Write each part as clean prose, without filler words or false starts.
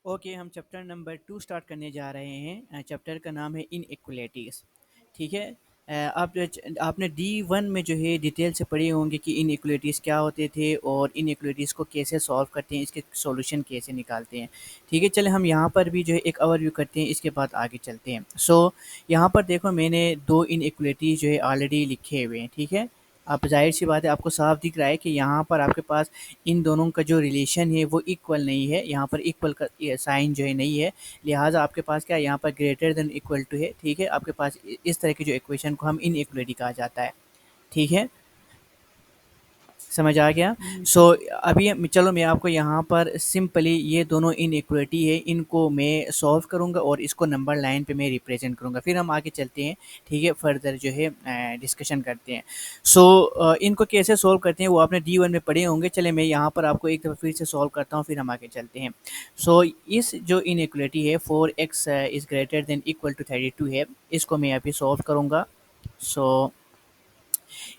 Okay, हम chapter number 2 start करने जा रहे हैं। चैप्टर का नाम है इनइक्वालिटीज़। ठीक है। आपने D1 में जो है डिटेल से पढ़े होंगे कि इनइक्वालिटीज़ क्या होते थे और इनइक्वालिटीज़ को कैसे सॉल्व करते हैं, इसके सॉल्यूशन कैसे निकालते हैं। ठीक है, चले हम यहाँ पर भी जो है एक ओवरव्यू करते हैं, इसके बाद आगे चलते हैं। यहाँ पर देखो, मैंने 2 इनइक्वालिटी जो है ऑलरेडी लिखे हुए हैं। ठीक है, आप ज़ाहिर-सी बात है, आपको साफ दिख रहा है कि यहाँ पर आपके पास इन दोनों का जो रिलेशन है वो इक्वल नहीं है। यहाँ पर इक्वल का ये साइन जो है नहीं है, लिहाजा आपके पास क्या है, यहाँ पर ग्रेटर देन इक्वल टू है। ठीक है, आपके पास इस तरह की जो इक्वेशन को हम इनइक्वालिटी कहा जाता है। ठीक है, समझ आ गया। अभी चलो मैं आपको यहाँ पर सिंपली ये दोनों इनइक्वालिटी है, इनको मैं सॉल्व करूँगा और इसको नंबर लाइन पे मैं रिप्रेजेंट करूँगा, फिर हम आगे चलते हैं। ठीक है, फर्दर जो है डिस्कशन करते हैं। इनको कैसे सॉल्व करते हैं वो आपने D1 में पढ़े होंगे। चले मैं यहाँ पर आपको एक दफ़ा फिर से सॉल्व करता हूँ, फिर हम आगे चलते हैं। इस जो इनइक्वालिटी है 4x is greater than equal to 32 है, इसको मैं अभी सॉल्व करूँगा।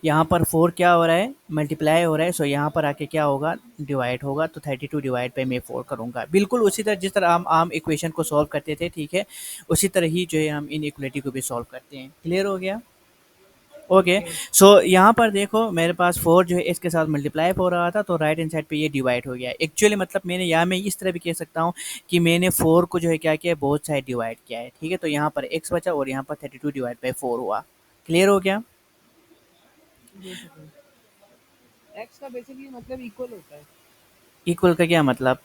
यहाँ पर 4 क्या हो रहा है, मल्टीप्लाई हो रहा है। यहाँ पर आके क्या होगा, डिवाइड होगा। तो 32 डिवाइड बाई मैं 4 करूँगा, बिल्कुल उसी तरह जिस तरह हम आम इक्वेशन को सॉल्व करते थे। ठीक है, उसी तरह ही जो है हम इन इक्वलिटी को भी सॉल्व करते हैं। क्लियर हो गया। ओके, यहाँ पर देखो, मेरे पास 4 जो है इसके साथ मल्टीप्लाई हो रहा था, तो राइट हैंड साइड पे ये डिवाइड हो गया। एक्चुअली मतलब मैंने यहाँ मैं इस तरह भी कह सकता हूँ कि मैंने 4 को जो है क्या किया है, बोथ साइड डिवाइड किया है। ठीक है, तो यहाँ पर x बचा और यहाँ पर 32 डिवाइड बाई 4 हुआ। क्लियर हो गया। एक्स का बेसिकली मतलब इक्वल होता है। इक्वल का क्या मतलब?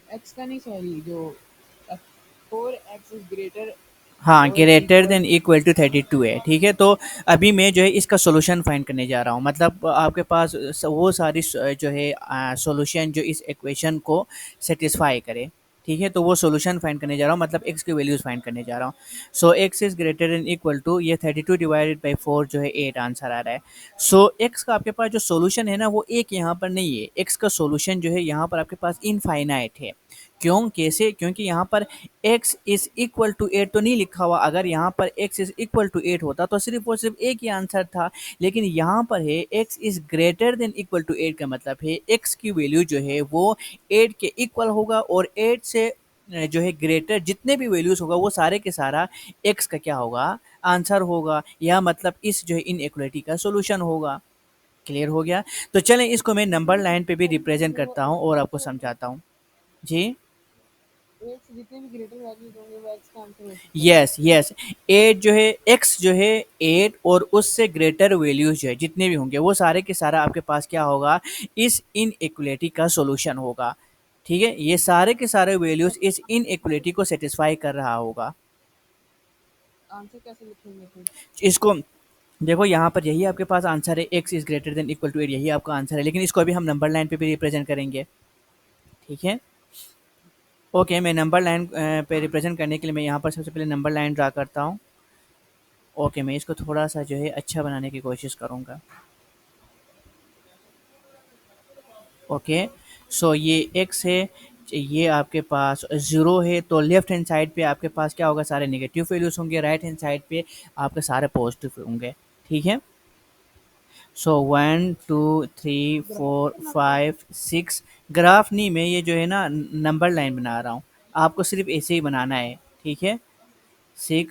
एक्स का नहीं, सॉरी, जो 4x इज ग्रेटर हाँ, और greater equal. Than equal to 32 है। ठीक है, तो अभी मैं जो है इसका सॉल्यूशन फाइंड करने जा रहा हूँ। मतलब आपके पास वो सारी जो है सॉल्यूशन जो इस इक्वेशन को सेटिस्फाई करे। ठीक है, तो वो सॉल्यूशन फाइंड करने जा रहा हूँ, मतलब x की वैल्यूज फाइंड करने जा रहा हूँ। x is greater than equal to ये 32 डिवाइडेड बाई 4 जो है 8 आंसर आ रहा है। x का आपके पास जो सॉल्यूशन है ना, वो एक यहाँ पर नहीं है। x का सॉल्यूशन जो है यहाँ पर आपके पास इनफाइनाइट है। क्यों, कैसे? क्योंकि यहाँ पर x इज इक्वल टू 8 तो नहीं लिखा हुआ। अगर यहाँ पर x इज इक्वल टू 8 होता तो सिर्फ और सिर्फ एक ही आंसर था, लेकिन यहाँ पर है x is greater than equal to 8 का मतलब है x की वैल्यू जो है वो 8 के इक्वल होगा, और 8 से जो है ग्रेटर जितने भी वैल्यूज होगा वो सारे के सारा x का क्या होगा, आंसर होगा, या मतलब इस जो है इनइक्वालिटी का सॉल्यूशन होगा। क्लियर हो गया। तो चलें इसको मैं नंबर लाइन पे भी रिप्रेजेंट तो करता हूँ और आपको समझाता हूँ। जी, एक्स जितने भी ग्रेटर वैल्यूज होंगे वो एक्स का आंसर हो सकता है। Yes yes. एट जो है, एक्स जो है 8 और उससे ग्रेटर वैल्यूज जो है जितने भी होंगे वो सारे के सारा आपके पास क्या होगा, इस इनइक्वालिटी का सॉल्यूशन होगा। ठीक है, ये सारे के सारे वैल्यूज इस इनइक्वालिटी को सेटिस्फाई कर रहा होगा। आंसर कैसे लिखेंगे फिर? इसको देखो, यहाँ पर यही आपके पास आंसर है, x is greater than equal to 8, यही आपका आंसर है, लेकिन इसको अभी हम नंबर लाइन पे भी रिप्रेजेंट करेंगे। ठीक है, ओके, मैं नंबर लाइन पे रिप्रेजेंट करने के लिए मैं यहाँ पर सबसे पहले नंबर लाइन ड्रा करता हूँ। ओके, मैं इसको थोड़ा सा जो है अच्छा बनाने की कोशिश करूँगा। ओके, ये x है, ये आपके पास 0 है, तो लेफ्ट हैंड साइड पे आपके पास क्या होगा, सारे नेगेटिव वैल्यूज होंगे। राइट हैंड साइड पे आपके सारे पॉजिटिव होंगे। ठीक है, 1 2 3 4 5 6 ग्राफ नहीं, मैं ये जो है ना नंबर लाइन बना रहा हूँ, आपको सिर्फ ऐसे ही बनाना है। ठीक है, 6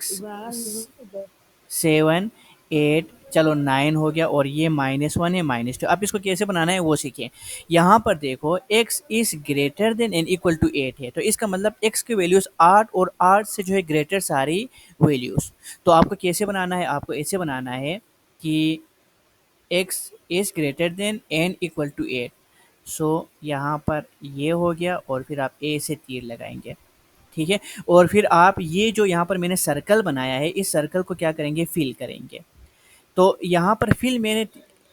7 8, चलो 9 हो गया, और ये -1 है, -2। अब इसको कैसे बनाना है वो सीखें। यहाँ पर देखो, x is greater than and equal to 8 है, तो इसका मतलब x की वैल्यूज 8 और 8 से जो है ग्रेटर सारी वैल्यूज। तो आपको कैसे बनाना है, आपको ऐसे बनाना है कि x is greater than and equal to 8। यहाँ पर ये हो गया, और फिर आप a से तीर लगाएंगे। ठीक है, और फिर आप ये जो यहाँ पर मैंने सर्कल बनाया है, इस सर्कल को क्या करेंगे, फिल करेंगे। तो यहाँ पर फिल मैंने,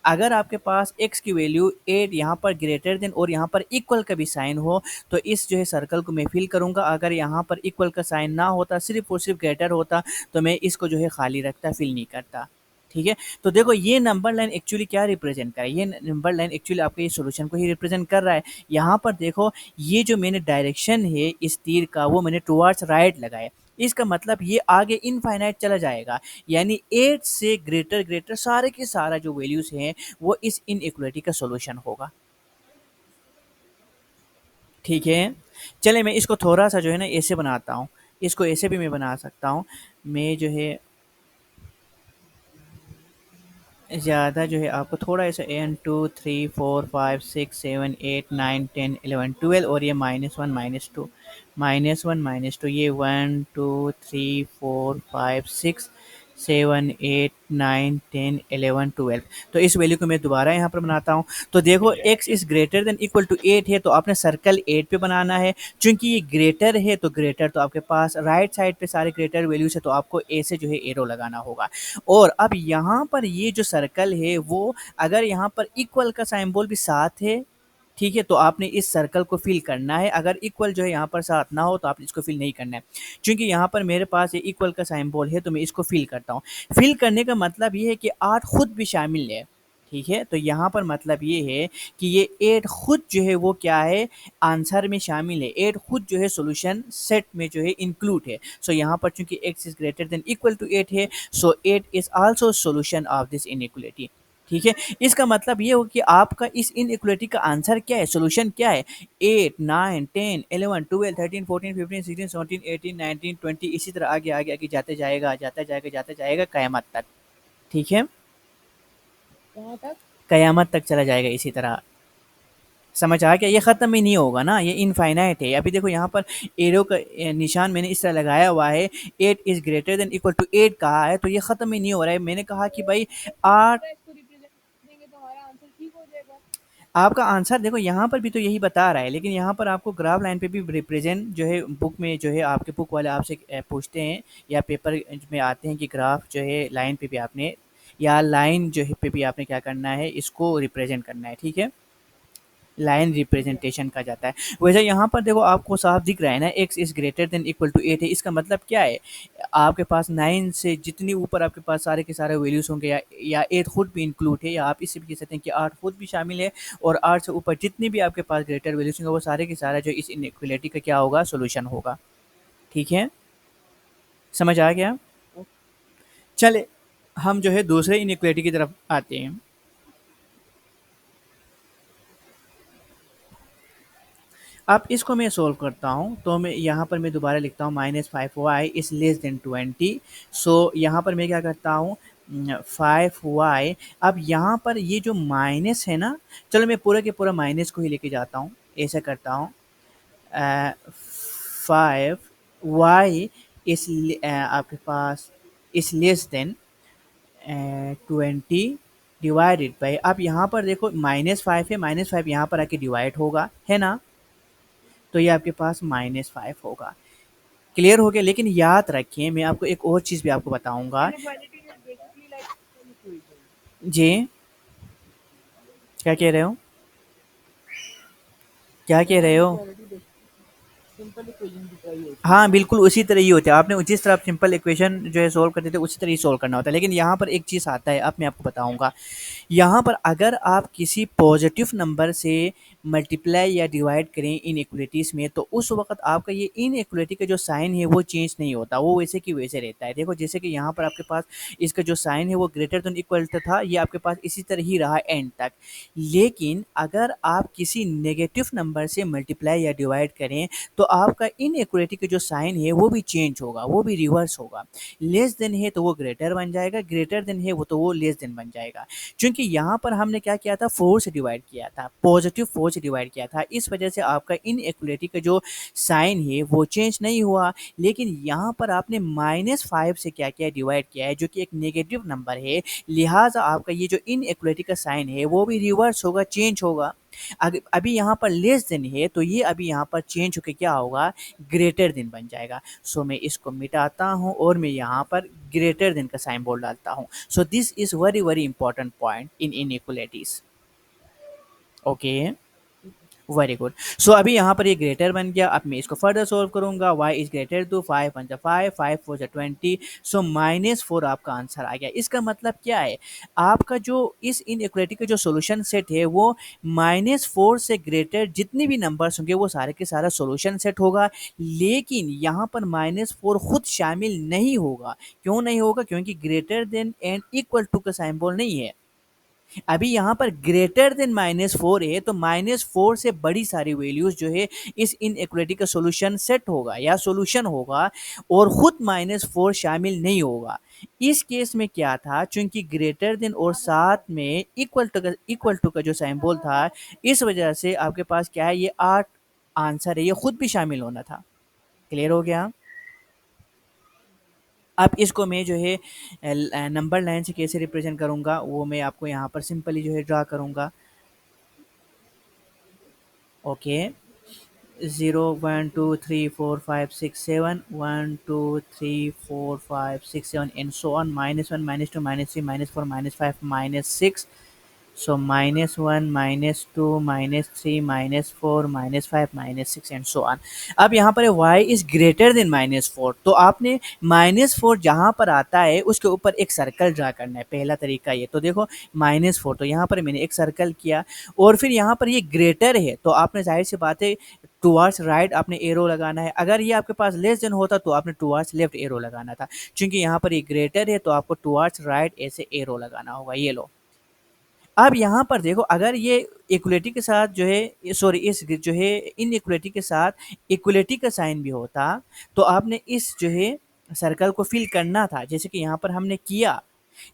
अगर आपके पास x की वैल्यू 8 यहाँ पर ग्रेटर देन और यहाँ पर इक्वल का भी साइन हो, तो इस जो है सर्कल को मैं फिल करूँगा। अगर यहाँ पर इक्वल का साइन ना होता, सिर्फ और सिर्फ ग्रेटर होता, तो मैं इसको जो है खाली रखता, फिल नहीं करता। ठीक है, तो देखो ये नंबर लाइन एक्चुअली क्या रिप्रेजेंट कर रहा है, ये नंबर लाइन एक्चुअली आपके इस सॉल्यूशन को ही रिप्रेजेंट कर रहा है। यहाँ पर देखो, ये जो मैंने डायरेक्शन है इस तीर का, वो मैंने टुवर्ड्स राइट लगाया। इसका मतलब ये आगे इनफाइनाइट चला जाएगा, यानी 8 से ग्रेटर ग्रेटर सारे के सारा जो वैल्यूज हैं वो इस इनइक्वालिटी का सॉल्यूशन होगा। ठीक है, चले मैं इसको थोड़ा-सा जो है ना ऐसे बनाता हूँ, इसको ऐसे भी मैं बना सकता हूँ। मैं जो है ज़्यादा जो है आपको थोड़ा ऐसा एन 2 3 4 5 6 7 8 9 10 11 12 और ये -1 -2 ये 1 2 3 4 5 6 7 8 9 10 11 12। तो इस वैल्यू को मैं दोबारा यहाँ पर बनाता हूँ। तो देखो x is greater than equal to 8 है, तो आपने सर्कल 8 पे बनाना है। चूँकि ये ग्रेटर है तो ग्रेटर तो आपके पास राइट साइड पे सारे ग्रेटर वैल्यूज़ है, तो आपको ए से जो है एरो लगाना होगा। और अब यहाँ पर ये जो सर्कल है वो अगर यहाँ पर इक्वल का सिंबल भी साथ है, ठीक है, तो आपने इस सर्कल को फिल करना है। अगर इक्वल जो है यहाँ पर साथ ना हो तो आप इसको फिल नहीं करना है। क्योंकि यहाँ पर मेरे पास ये इक्वल का सिंबल है तो मैं इसको फिल करता हूँ। फिल करने का मतलब ये है कि 8 खुद भी शामिल है, ठीक है। तो यहाँ पर मतलब ये है कि ये 8 खुद जो है वो क्या है, आंसर में शामिल है। 8 खुद जो है सॉल्यूशन सेट में जो है इंक्लूड है। सो यहाँ पर चूंकि x is greater than equal to 8 है, so 8 is also solution of this inequality, ठीक है। इसका मतलब ये हो कि आपका इस इनइक्वालिटी का आंसर क्या है, सॉल्यूशन क्या है। 8 9 10 11 12 13 14 15 16 17 18 19 20 इसी तरह आगे आगे आगे जाते जाएगा कयामत तक, ठीक है। कहाँ तक? कयामत तक चला जाएगा इसी तरह। समझ आ गया, ये ख़त्म ही नहीं होगा ना, ये इनफाइनाइट है। अभी देखो यहाँ पर एरो का निशान मैंने इस तरह लगाया हुआ है, 8 is greater than equal to 8 कहा है, तो ये ख़त्म ही नहीं हो रहा है। मैंने कहा कि भाई इसी 8, तरह इसको रिप्रेजेंट करेंगे तो हमारा आंसर ठीक हो जाएगा। आपका आंसर देखो यहाँ पर भी तो यही बता रहा है, लेकिन यहाँ पर आपको ग्राफ लाइन पे भी रिप्रेजेंट जो है बुक में जो है आपके बुक वाले आपसे पूछते हैं या पेपर में आते हैं कि ग्राफ जो है लाइन पे भी आपने या लाइन जो है पे भी आपने क्या करना है, इसको रिप्रेजेंट करना है, ठीक है। लाइन ठीक है। रिप्रेजेंटेशन कहा जाता है। वैसे यहाँ पर देखो आपको साफ दिख रहा है ना, x is greater than equal to 8 है। इसका मतलब क्या है, आपके पास 9 से जितनी ऊपर आपके पास सारे के सारे वैल्यूज़ होंगे या 8 खुद भी इंक्लूड है, या आप इससे भी कह सकते हैं कि 8 खुद भी शामिल है, और 8 से ऊपर जितनी भी आपके पास ग्रेटर वैल्यूज़ होंगे वो सारे के सारा जो इस इनइक्वालिटी का क्या होगा, सॉल्यूशन होगा, ठीक है। समझ आ गया? चले हम जो है दूसरे इनइक्वालिटी की तरफ आते हैं। अब इसको मैं सोल्व करता हूँ, तो मैं यहाँ पर मैं दोबारा लिखता हूँ -5y इज़ लेस देन 20। सो यहाँ पर मैं क्या करता हूँ, 5y। अब यहाँ पर ये जो माइनस है ना, चलो मैं पूरा के पूरा माइनस को ही लेके जाता हूँ, ऐसा करता हूँ। 5y इस आपके पास इस लेस देन 20 डिवाइडेड बाई, अब यहाँ पर देखो -5 है, -5 यहाँ पर आके डिवाइड होगा, है ना। तो ये आपके पास -5 होगा। क्लियर हो गया। लेकिन याद रखिए मैं आपको एक और चीज़ भी आपको बताऊँगा। Inequality is basically like simple equation. जी, क्या कह रहे हो? क्या कह रहे हो? इनइक्वालिटी बेसिकली सिंपल इक्वेशन की तरह ही होती हाँ, है। बिल्कुल उसी तरह ही होते हैं। आपने जिस तरह आप सिंपल इक्वेशन जो है सॉल्व करते थे उसी तरह ही सॉल्व करना होता है। लेकिन यहाँ पर एक चीज़ आता है, अब मैं आपको बताऊँगा। यहाँ पर अगर आप किसी पॉजिटिव नंबर से मल्टीप्लाई या डिवाइड करें इनइक्वालिटीज़ में, तो उस वक़्त आपका ये इनइक्वालिटी का जो साइन है वो चेंज नहीं होता, वो वैसे की वैसे रहता है। देखो जैसे कि यहाँ पर आपके पास इसका जो साइन है वो ग्रेटर देन इक्वल था, ये आपके पास इसी तरह ही रहा एंड तक। लेकिन अगर आप किसी नेगेटिव नंबर से मल्टीप्लाई या डिवाइड करें, तो आपका इनइक्वालिटी का जो साइन है वो भी चेंज होगा, वो भी रिवर्स होगा। लेस देन है तो वो ग्रेटर बन जाएगा, ग्रेटर देन है वो तो वो लेस देन बन जाएगा। क्योंकि यहाँ पर हमने क्या किया था, 4 से डिवाइड किया था, पॉजिटिव 4 से डिवाइड किया था, इस वजह से आपका इनइक्वालिटी का जो साइन है वो चेंज नहीं हुआ। लेकिन यहाँ पर आपने -5 से क्या किया, डिवाइड किया है, जो कि एक नेगेटिव नंबर है, लिहाजा आपका ये जो इनइक्वालिटी का साइन है वो भी रिवर्स होगा, चेंज होगा। अभी यहाँ पर लेस देन है तो ये अभी यहाँ पर चेंज होकर क्या होगा, ग्रेटर देन बन जाएगा। सो मैं इसको मिटाता हूँ और मैं यहाँ पर ग्रेटर देन का साइन बोल डालता हूँ। So this is very very important point in inequalities. Okay, very good. So अभी यहाँ पर ये ग्रेटर बन गया। अब मैं इसको फर्दर सोल्व करूंगा। y is greater to 5 one 5 5 4 20। So -4 आपका आंसर आ गया। इसका मतलब क्या है, आपका जो इस इनइक्वालिटी का जो सॉल्यूशन सेट है वो -4 से ग्रेटर जितने भी नंबर्स होंगे वो सारे के सारा सॉल्यूशन सेट होगा। लेकिन यहाँ पर -4 खुद शामिल नहीं होगा। क्यों नहीं होगा? क्योंकि greater than and equal to का सिंबल नहीं है। अभी यहाँ पर ग्रेटर देन -4 है, तो -4 से बड़ी सारी वैल्यूज जो है इस इनइक्वालिटी का सॉल्यूशन सेट होगा या सॉल्यूशन होगा, और खुद -4 शामिल नहीं होगा। इस केस में क्या था, चूंकि ग्रेटर देन और साथ में इक्वल टू का जो सिंबल था, इस वजह से आपके पास क्या है, ये 8 आंसर है, ये खुद भी शामिल होना था। क्लियर हो गया? अब इसको मैं जो है नंबर लाइन से कैसे रिप्रेजेंट करूँगा, वो मैं आपको यहाँ पर सिंपली जो है ड्रा करूँगा। Okay, 0 1 2 3 4 5 6 7, 1 2 3 4 5 6 7 and so on, -1 -2 -3 -4 -5 -6, so -1 -2 -3 -4 -5 -6 and so on. अब यहाँ पर y इज ग्रेटर देन -4, तो आपने -4 जहाँ पर आता है उसके ऊपर एक सर्कल ड्रा करना है, पहला तरीका ये। तो देखो -4, तो यहाँ पर मैंने एक सर्कल किया, और फिर यहाँ पर ये ग्रेटर है, तो आपने जाहिर सी बात है टुवर्ड्स राइट आपने एरो लगाना है। अगर ये आपके पास लेस देन होता तो आपने टुवर्ड्स लेफ्ट एरो लगाना था। चूंकि यहाँ पर ये ग्रेटर है तो आपको टुवर्ड्स राइट ऐसे एरो लगाना होगा। ये लो, अब यहाँ पर देखो, अगर ये इक्वलिटी के साथ जो है, सॉरी, इस जो है इनइक्वलिटी के साथ इक्वलिटी का साइन भी होता, तो आपने इस जो है सर्कल को फिल करना था, जैसे कि यहाँ पर हमने किया।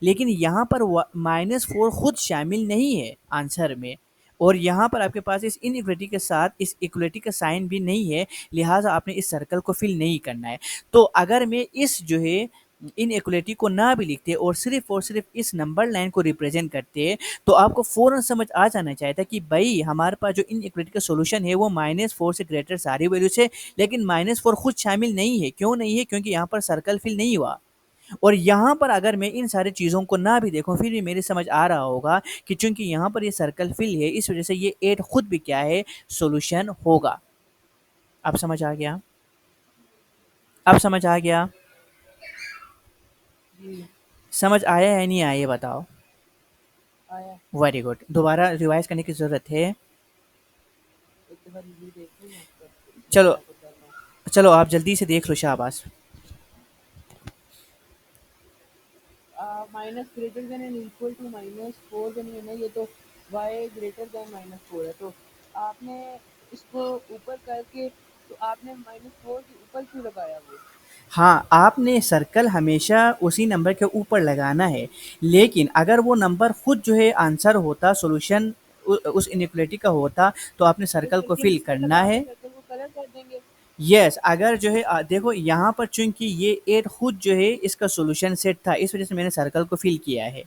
लेकिन यहाँ पर -4 खुद शामिल नहीं है आंसर में, और यहाँ पर आपके पास इस इनइक्वलिटी के साथ इस इक्वलिटी का साइन भी नहीं है, लिहाजा आपने इस सर्कल को फिल नहीं करना है। तो अगर मैं इस जो है इनइक्वलिटी को ना भी लिखते और सिर्फ इस नंबर लाइन को रिप्रेजेंट करते, तो आपको फ़ौरन समझ आ जाना चाहिए था कि भाई हमारे पास जो इनइक्वलिटी का सॉल्यूशन है वो -4 से ग्रेटर सारी वैल्यूज है, लेकिन -4 खुद शामिल नहीं है। क्यों नहीं है? क्योंकि यहाँ पर सर्कल फिल नहीं हुआ। और यहाँ पर अगर मैं इन सारी चीज़ों को ना भी देखूँ, फिर भी मेरी समझ आ रहा होगा कि चूंकि यहाँ पर ये सर्कल फिल है, इस वजह से ये 8 खुद भी क्या है, सॉल्यूशन होगा। अब समझ आ गया? अब समझ आ गया? जी समझ आया है नहीं आया, ये बताओ। आया। Very good. दोबारा रिवाइज करने की ज़रूरत है? एक बार रिव्यू देख लो ना उसका, मैं चलो, क्या बता रहा हूँ। चलो आप जल्दी से देख लो, शाबाश। Minus greater than and equal to -4 then है ना, ये तो y ग्रेटर देन -4 है, तो आपने इसको ऊपर करके, तो आपने -4 के ऊपर क्यों लगाया वो? हाँ, आपने सर्कल हमेशा उसी नंबर के ऊपर लगाना है, लेकिन अगर वो नंबर खुद जो है आंसर होता, सॉल्यूशन उस इनइक्वालिटी का होता, तो आपने तो सर्कल को सर्किल फिल इसमें करना लगा के है। सर्कल को कलर कर देंगे। यस, अगर जो है देखो यहाँ पर चूंकि ये 8 खुद जो है इसका सॉल्यूशन सेट था, इस वजह से मैंने सर्कल को फिल किया है।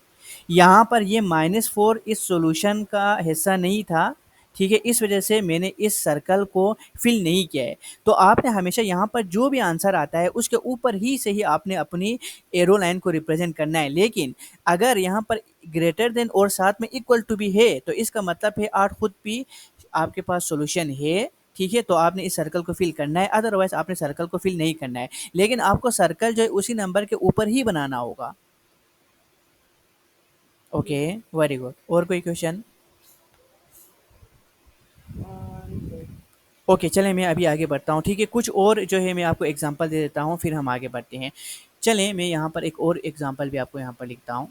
यहाँ पर ये -4 इस सॉल्यूशन का हिस्सा नहीं था, ठीक है, इस वजह से मैंने इस सर्कल को फिल नहीं किया है। तो आपने हमेशा यहाँ पर जो भी आंसर आता है उसके ऊपर ही से ही आपने अपनी एरो लाइन को रिप्रेजेंट करना है। लेकिन अगर यहाँ पर ग्रेटर देन और साथ में इक्वल टू भी है, तो इसका मतलब है 8 खुद भी आपके पास सॉल्यूशन है, ठीक है, तो आपने इस सर्कल को फिल करना है, अदरवाइज आपने सर्कल को फिल नहीं करना है। लेकिन आपको सर्कल जो है उसी नंबर के ऊपर ही बनाना होगा। ओके, जी वेरी गुड। और कोई क्वेश्चन? नहीं सर। ओके, चलें मैं अभी आगे बढ़ता हूँ, ठीक है, कुछ और जो है मैं आपको एग्जांपल दे देता हूँ, फिर हम आगे बढ़ते हैं। चलें मैं यहाँ पर एक और एग्जांपल भी आपको यहाँ पर लिखता हूँ।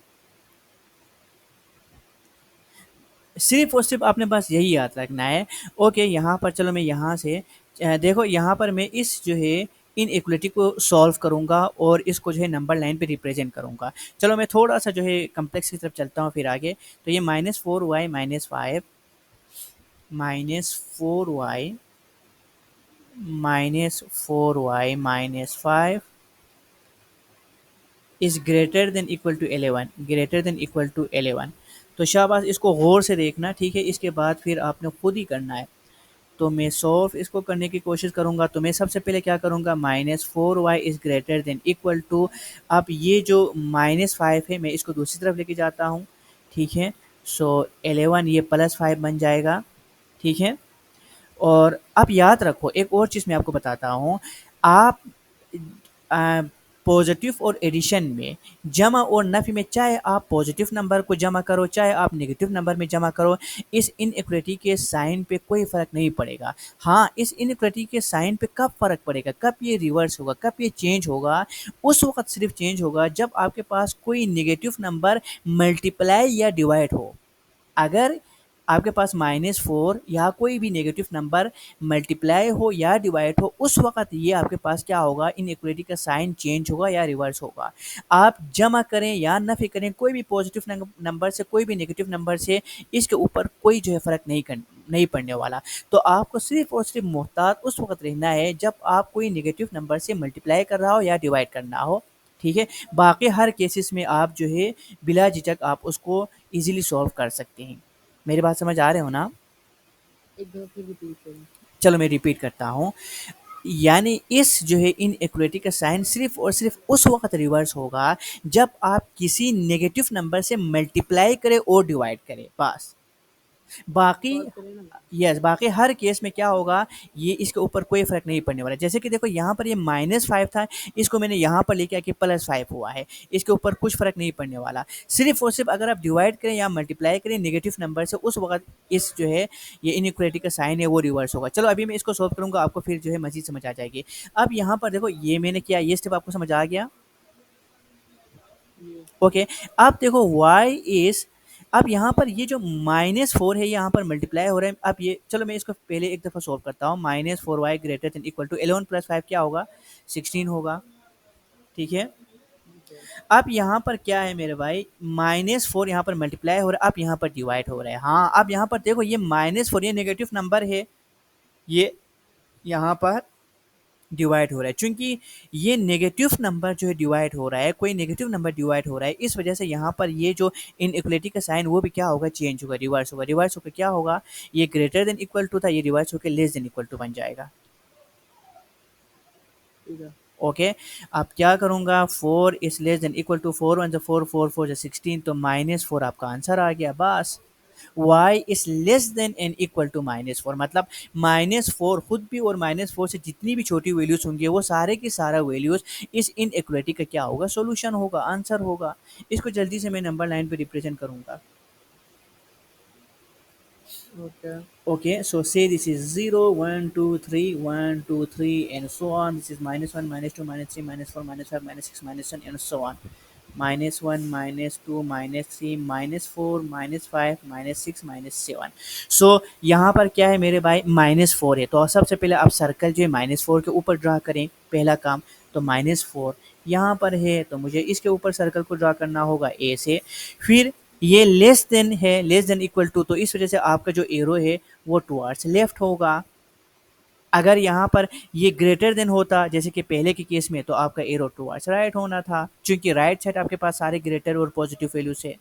सिर्फ और सिर्फ आपने बस यही याद रखना है। ओके, यहाँ पर चलो मैं यहाँ से देखो, यहाँ पर मैं इस जो है इनइक्वालिटी को सॉल्व करूँगा और इसको जो है नंबर लाइन पे रिप्रेजेंट करूँगा। चलो मैं थोड़ा-सा जो है कॉम्प्लेक्स की तरफ चलता हूँ फिर आगे। तो ये -4y -5 -4y -4y -5 is greater than equal to 11, greater than equal to 11। तो शाबाश, इसको गौर से देखना, ठीक है, इसके बाद फिर आपने खुद ही करना है। तो मैं सॉल्व इसको करने की कोशिश करूँगा। तो मैं सबसे पहले क्या करूँगा, -4y is greater than equal to, अब ये जो -5 है मैं इसको दूसरी तरफ लेके जाता हूँ, ठीक है। सो 11 ये +5 बन जाएगा, ठीक है। और अब याद रखो एक और चीज़ मैं आपको बताता हूँ, आप पॉजिटिव और एडिशन में, जमा और नफ़ी में, चाहे आप पॉजिटिव नंबर को जमा करो चाहे आप नेगेटिव नंबर में जमा करो, इस इनइक्वालिटी के साइन पे कोई फ़र्क नहीं पड़ेगा। हाँ, इस इनइक्वालिटी के साइन पे कब फ़र्क पड़ेगा, कब ये रिवर्स होगा, कब ये चेंज होगा, उस वक्त सिर्फ चेंज होगा जब आपके पास कोई नेगेटिव नंबर मल्टीप्लाई या डिवाइड हो। अगर आपके पास -4 या कोई भी नेगेटिव नंबर मल्टीप्लाई हो या डिवाइड हो, उस वक़्त ये आपके पास क्या होगा, इनइक्वालिटी का साइन चेंज होगा या रिवर्स होगा। आप जमा करें या नफ़ी करें, कोई भी पॉजिटिव नंबर से, कोई भी नेगेटिव नंबर से, इसके ऊपर कोई जो है फ़र्क नहीं पड़ने वाला। तो आपको सिर्फ़ और सिर्फ़ मोहतात उस वक़्त रहना है जब आप कोई नेगेटिव नंबर से मल्टीप्लाई कर रहा हो या डिवाइड करना हो, ठीक है? बाकी हर केसेस में आप जो है बिला झिझक आप उसको ईज़िली सॉल्व कर सकते हैं। मेरी बात समझ आ रहे हो ना? एक दफ़ा फिर रिपीट करें। चलो मैं रिपीट करता हूँ। यानी इस जो है इनइक्वालिटी का साइन सिर्फ़ और सिर्फ़ उस वक़्त रिवर्स होगा जब आप किसी नेगेटिव नंबर से मल्टीप्लाई करें और डिवाइड करें, बस। बाकी सॉल्व करें ना। यस, बाकी हर केस में क्या होगा, ये इसके ऊपर कोई फ़र्क नहीं पड़ने वाला है। जैसे कि देखो यहाँ पर ये -5 था, इसको मैंने यहाँ पर लेके आके +5 हुआ है, इसके ऊपर कुछ फ़र्क नहीं पड़ने वाला। सिर्फ़ और सिर्फ़ अगर आप डिवाइड करें या मल्टीप्लाई करें नेगेटिव नंबर से, उस वक़्त इस जो है ये इनइक्वालिटी का साइन है वो रिवर्स होगा। चलो अभी मैं इसको सॉल्व करूँगा, आपको फिर जो है मज़ीद समझ आ जाएगी। अब यहाँ पर देखो ये मैंने किया, ये स्टेप आपको समझ आ गया? ये ओके, अब देखो y इज़, अब यहाँ पर ये जो -4 है यहाँ पर मल्टीप्लाई हो रहा है। अब ये चलो मैं इसको पहले एक दफ़ा सॉल्व करता हूँ। -4y greater than equal to 11 + 5 क्या होगा? 16 होगा, ठीक है? ठीक है। अब यहाँ पर क्या है मेरे भाई, -4 यहाँ पर मल्टीप्लाई हो रहा है, अब यहाँ पर डिवाइड हो रहा है। हाँ, अब यहाँ पर देखो ये -4 ये नेगेटिव नंबर है, ये यहाँ पर डिवाइड हो रहा है, चूंकि ये नेगेटिव नंबर जो है डिवाइड हो रहा है, कोई नेगेटिव नंबर डिवाइड हो रहा है, इस वजह से यहाँ पर ये जो इनइक्वालिटी का साइन वो भी क्या होगा, चेंज होगा, रिवर्स होगा। रिवर्स होकर क्या होगा, ये ग्रेटर देन इक्वल टू था, ये रिवर्स होकर लेस देन इक्वल टू बन जाएगा। ठीक है। ओके, अब क्या करूँगा, 4 is less than equal to 4 one 4 4 4 16, तो -4 आपका आंसर आ गया, बस। y is less than and equal to -4, मतलब -4 खुद भी और -4 से जितनी भी छोटी वैल्यूज होंगी वो सारे की सारा वैल्यूज इस इनइक्वालिटी का क्या होगा, सॉल्यूशन होगा, आंसर होगा। इसको जल्दी से मैं नंबर लाइन पे रिप्रेजेंट करूंगा। Okay. Okay, so say this is 0, 1, 2, 3, 1, 2, 3, and so on. This is -1, -2, -3, -4, -5, -6, -7, and so on. -1, -2, -3, -4, -5, -6, -7. So यहाँ पर क्या है मेरे भाई, -4 है, तो सबसे पहले आप सर्कल जो है -4 के ऊपर ड्रा करें, पहला काम। तो -4 यहाँ पर है, तो मुझे इसके ऊपर सर्कल को ड्रा करना होगा ए से। फिर ये लेस देन है, लेस देन इक्वल टू, तो इस वजह से आपका जो एरो है वो टुवर्ड्स लेफ्ट होगा। अगर यहाँ पर ये ग्रेटर देन होता जैसे कि पहले के केस में, तो आपका एरो टुवर्ड्स राइट होना था, क्योंकि राइट साइड आपके पास सारे ग्रेटर और पॉजिटिव वैल्यूज है।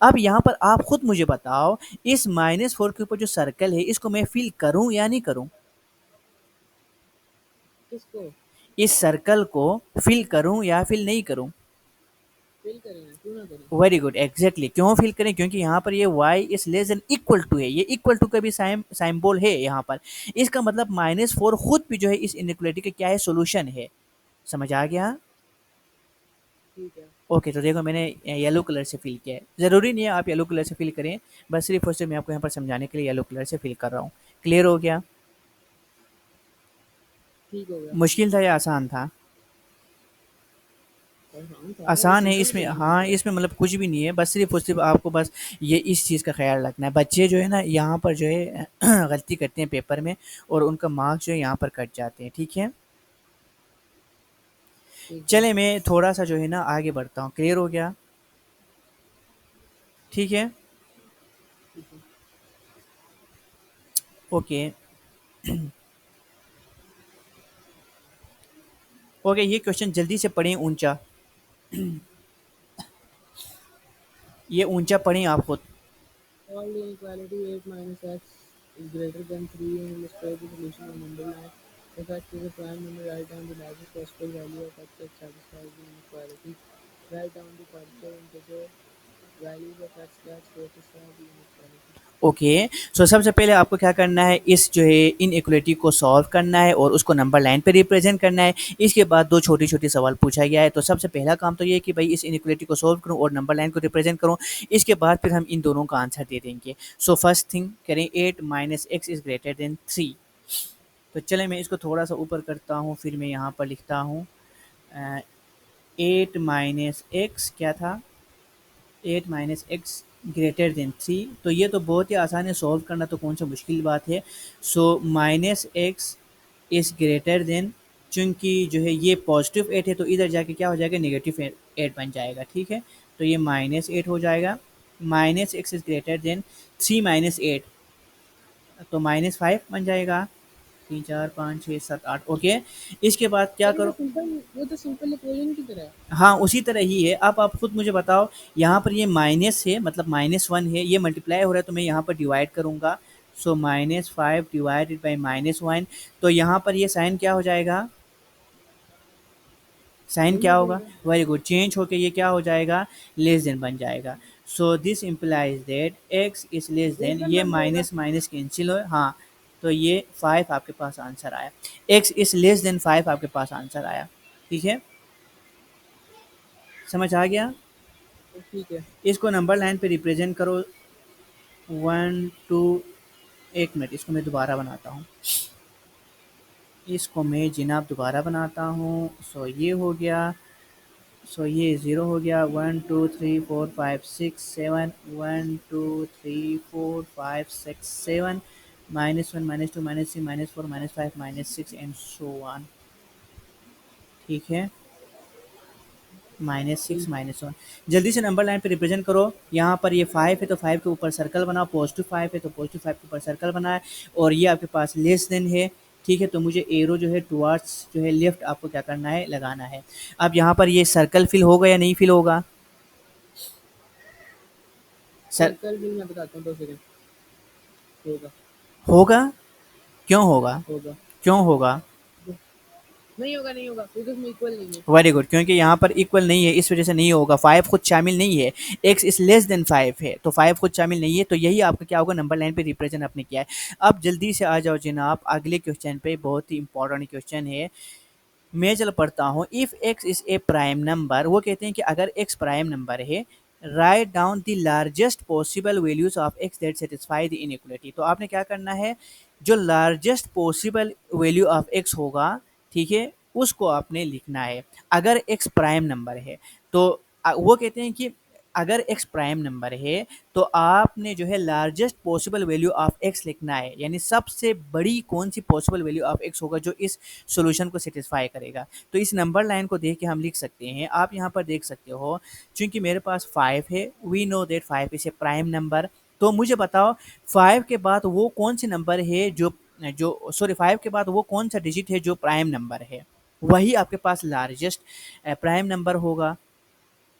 अब यहाँ पर आप खुद मुझे बताओ, इस -4 के ऊपर जो सर्कल है इसको मैं फिल करूँ या नहीं करूँ? किसको? इस सर्कल को फिल करूँ या फिल नहीं करूँ? फिल करें ना, क्यों ना करें? वेरी गुड, एग्जैक्टली, क्यों फिल करें, क्योंकि यहाँ पर ये y is less than equal to है, ये इक्वल टू का भी साइम्बोल है यहाँ पर। इसका मतलब -4 खुद भी जो है इस इनइक्वालिटी का क्या है, सॉल्यूशन है। समझ आ गया? ठीक है। ओके, तो देखो मैंने येलो कलर से फिल किया है, ज़रूरी नहीं है आप येलो कलर से फिल करें, बस सिर्फ और सिर्फ मैं आपको यहाँ पर समझाने के लिए येलो कलर से फिल कर रहा हूँ। क्लियर हो गया? ठीक हो गया। मुश्किल था या आसान था? आसान था, ये आसान है सिंपल इसमें, क्वेश्चन हाँ, था। इसमें मतलब कुछ भी नहीं है, बस सिर्फ और सिर्फ आपको बस ये इस चीज़ का ख्याल रखना है। बच्चे जो है ना यहाँ पर जो है गलती करते हैं पेपर में, और उनका मार्क्स जो है यहाँ पर कट जाते हैं, ठीक है? ठीक है। चले मैं थोड़ा सा जो है ना आगे बढ़ता हूँ। क्लियर हो गया? ठीक है, ठीक है। ओके। ओके, ये क्वेश्चन जल्दी से पढ़ें ऊंचा, ये ऊंचा पढ़ें आप खुद। Solve the inequality 8 minus x is greater than 3 and illustrate the solution of number line. If x is a prime number, write down the largest possible value of x that satisfies the inequality. Write down the partial integer values of x that satisfy the inequality. Okay, so सबसे पहले आपको क्या करना है, इस जो है inequality को सॉल्व करना है और उसको नंबर लाइन पे रिप्रेजेंट करना है। इसके बाद दो छोटी-छोटी सवाल पूछा गया है, तो सबसे पहला काम तो ये है कि भाई इस इनइक्वालिटी को सॉल्व करूँ और नंबर लाइन को रिप्रेजेंट करूँ। इसके बाद फिर हम इन दोनों का आंसर दे देंगे। सो फर्स्ट थिंग करें, 8 minus x is greater then 3। तो चलें मैं इसको थोड़ा-सा ऊपर करता हूँ, फिर मैं यहाँ पर लिखता हूँ 8 माइनस एक्स क्या था? 8 माइनस एक्स ग्रेटर देन 3, तो ये तो बहुत ही आसान है सॉल्व करना, तो कौन सा मुश्किल बात है। So minus x is greater then, चूँकि जो है ये पॉजिटिव 8 है तो इधर जाके क्या हो जाएगा, नेगेटिव 8 बन जाएगा, ठीक है। तो ये -8 हो जाएगा। Minus x is greater then 3 minus 8, तो -5 बन जाएगा। 3 4 5 6 7 8, ओके। इसके बाद क्या सर करो, वो तो सिंपल इक्वेशन की तरह है। हाँ, उसी तरह ही है। अब आप खुद मुझे बताओ, यहाँ पर ये माइनस है मतलब -1 है, ये मल्टीप्लाई हो रहा है तो मैं यहाँ पर डिवाइड करूँगा। सो -5 डिवाइडेड बाय -1, तो यहाँ पर ये साइन क्या हो जाएगा, साइन वही क्या हो होगा, जाएगा। वेरी गुड, चेंज होके ये क्या हो जाएगा, लेस देन बन जाएगा। So this implies that x is less than, region ये बन जाएगा। माइनस माइनस कैंसिल हो, हाँ। तो ये 5 आपके पास आंसर आया, एक्स इज लेस देन 5 आपके पास आंसर आया, ठीक है। समझ आ गया। तो ठीक है। इसको नंबर लाइन पे रिप्रेजेंट करो, 1 2, एक मिनट, इसको मैं दोबारा बनाता हूँ, इसको मैं जिनाब दोबारा बनाता हूँ। सो ये हो गया, सो ये ज़ीरो हो गया, 1 2 3 4 5 6 7, 1 2 3 4 5 6 7, -1 -2 -3 -4 -5 -6 एंड सो ऑन, ठीक है। -6 ठीक। -1, जल्दी से नंबर लाइन पे रिप्रेजेंट करो। यहाँ पर ये 5 है तो 5 के ऊपर सर्कल बनाओ, पॉजिटिव 5 है तो पॉजिटिव 5 के ऊपर सर्कल बनाए, और ये आपके पास लेस देन है, ठीक है। तो मुझे एरो जो है टुवर्ड्स जो है लेफ्ट आपको क्या करना है, लगाना है। अब यहाँ पर ये सर्कल फिल होगा या नहीं फिल होगा, सर, सर्कल भी मैं बताता हूँ 2 सेकंड। होगा। होगा, क्यों होगा, होगा। क्यों होगा, नहीं होगा, नहीं होगा क्योंकि उसमें इक्वल नहीं है। वेरी गुड, क्योंकि यहाँ पर इक्वल नहीं है इस वजह से नहीं होगा, 5 खुद शामिल नहीं है, एक्स इज लेस देन 5 है तो 5 खुद शामिल नहीं है, तो यही आपका क्या होगा, नंबर लाइन पे रिप्रेजेंट आपने किया है। अब जल्दी से आ जाओ जनाब अगले क्वेश्चन पे, बहुत ही इंपॉर्टेंट क्वेश्चन है। मैं चल पढ़ता हूँ, if x is a prime number, वो कहते हैं कि अगर एक्स प्राइम नंबर है, write down the largest possible values of x that satisfy the inequality, तो आपने क्या करना है, जो largest possible value of x होगा, ठीक है, उसको आपने लिखना है। अगर एक्स प्राइम नंबर है तो वो कहते हैं कि अगर एक्स प्राइम नंबर है तो आपने जो है largest possible value of x लिखना है, यानी सबसे बड़ी कौन सी पॉसिबल वैल्यू ऑफ एक्स होगा जो इस सॉल्यूशन को सेटिस्फाई करेगा। तो इस नंबर लाइन को देख के हम लिख सकते हैं, आप यहाँ पर देख सकते हो, चूंकि मेरे पास 5 है, we know that 5 is a prime number, तो मुझे बताओ 5 के बाद वो कौन सी नंबर है जो जो सॉरी 5 के बाद वो कौन सा डिजिट है जो प्राइम नंबर है, वही आपके पास लार्जेस्ट प्राइम नंबर होगा,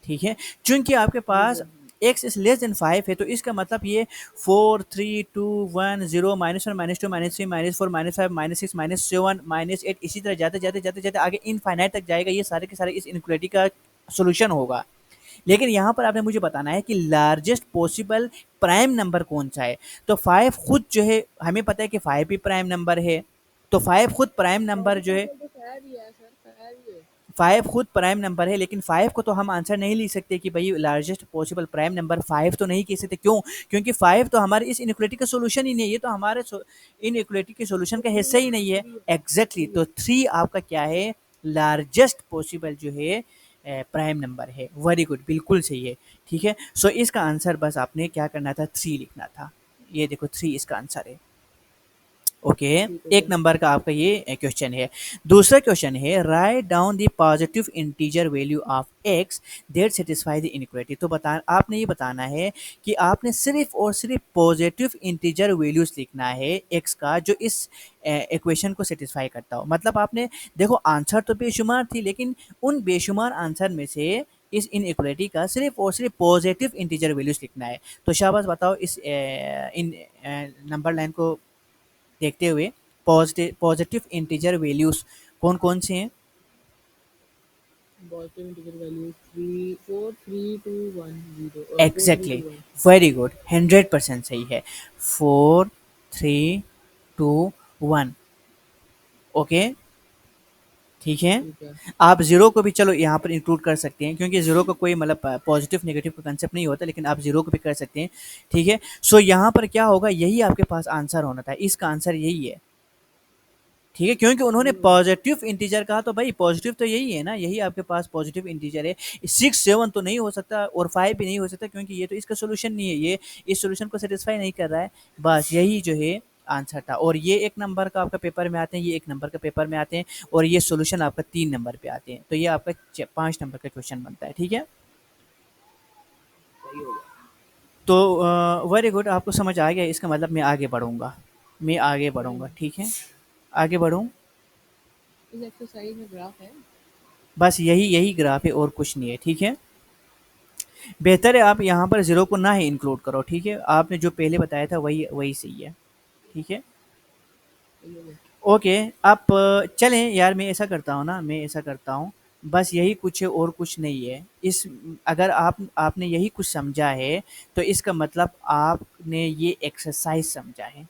ठीक है। चूंकि आपके ठीक पास है। एक्स इज लेस देन 5 है तो इसका मतलब ये 4 3 2 1 0 -1 -2 -3 -4 -5 -6 -7 -8, इसी तरह जाते जाते जाते जाते आगे इनफाइनाइट तक जाएगा, ये सारे के सारे इस इनइक्वालिटी का सॉल्यूशन होगा। लेकिन यहाँ पर आपने मुझे बताना है कि लार्जेस्ट पॉसिबल प्राइम नंबर कौन सा है, तो 5 खुद जो है हमें पता है कि 5 भी प्राइम नंबर है, तो 5 खुद प्राइम नंबर जो है, 5 तो खैर ही है सर, खैर ही है। 5 खुद प्राइम नंबर है, लेकिन 5 को तो हम आंसर नहीं लिख सकते कि भाई लार्जेस्ट पॉसिबल प्राइम नंबर 5 तो नहीं कह सकते, क्यों, क्योंकि 5 तो हमारे इस इनइक्वालिटी का सॉल्यूशन ही नहीं है, ये तो हमारे इनइक्वालिटी के सॉल्यूशन तो का थ्री हिस्सा है, ही नहीं है। थ्री है, एग्जैक्टली थ्री है। तो 3 आपका क्या है, लार्जेस्ट पॉसिबल जो है प्राइम नंबर है, वेरी गुड, बिल्कुल सही है, ठीक है। सो इसका आंसर बस आपने क्या करना था, 3 लिखना था, ये देखो 3 इसका आंसर है, ओके। ठीक है एक सर। नंबर का आपका ये क्वेश्चन है। दूसरा क्वेश्चन है, write down the positive integer value of x that satisfy the inequality, तो बता आपने ये बताना है कि आपने सिर्फ और सिर्फ पॉजिटिव इंटीजर वैल्यूज लिखना है एक्स का जो इस इक्वेशन को सेटिस्फाई करता हो, मतलब आपने देखो आंसर तो बेशुमार थी, लेकिन उन बेशुमार आंसर में से इस इनइक्वालिटी का सिर्फ और सिर्फ पॉजिटिव इंटीजर वैल्यूज लिखना है। तो शाबाश बताओ, इस इन नंबर लाइन को देखते हुए पॉजिटिव पॉजिटिव इंटीजर वैल्यूज कौन कौन से हैं। पॉजिटिव इंटीजर वैल्यू 3 4 3 2 1 0 और 4 3 एग्जैक्टली, 2 1। वेरी गुड, 100% सही है, 4 3 2 1, ओके, ठीक है। ठीक है। आप जीरो को भी चलो यहाँ पर इंक्लूड कर सकते हैं, क्योंकि जीरो का कोई मतलब पॉजिटिव नेगेटिव का कंसेप्ट नहीं होता, लेकिन आप जीरो को भी कर सकते हैं, ठीक है। सो यहाँ पर क्या होगा, यही आपके पास आंसर होना था, इसका आंसर यही है, ठीक है, क्योंकि उन्होंने ये पॉजिटिव इंटीजर कहा, तो भाई पॉजिटिव तो यही है ना, यही आपके पास पॉजिटिव इंटीजर है। 6 7 तो नहीं हो सकता और 5 भी नहीं हो सकता, क्योंकि ये तो इसका सोल्यूशन नहीं है, ये इस सोल्यूशन को सेटिस्फाई नहीं कर रहा है। बस यही जो है आंसर था, और ये 1 नंबर का आपका पेपर में आते हैं, ये 1 नंबर का पेपर में आते हैं, और ये सोल्यूशन आपका 3 नंबर पे आते हैं, तो ये आपका 5 नंबर का क्वेश्चन बनता है। ठीक है, सही हो गया। तो वेरी गुड, आपको समझ आ गया, इसका मतलब मैं आगे बढ़ूंगा, मैं आगे बढ़ूंगा, हम्म, ठीक है, आगे बढ़ूँ। इस एक्सरसाइज में ग्राफ है। बस यही यही ग्राफ है और कुछ नहीं है, ठीक है। बेहतर है आप यहाँ पर ज़ीरो को ना ही इंक्लूड करो, ठीक है, आपने जो पहले बताया था वही वही सही है, ठीक है। सही हो गया। ओके, आप चलें यार, मैं ऐसा करता हूँ ना, मैं ऐसा करता हूँ, बस यही कुछ है और कुछ नहीं है। इस अगर आपने यही कुछ समझा है, तो इसका मतलब आपने ये एक्सरसाइज समझा है,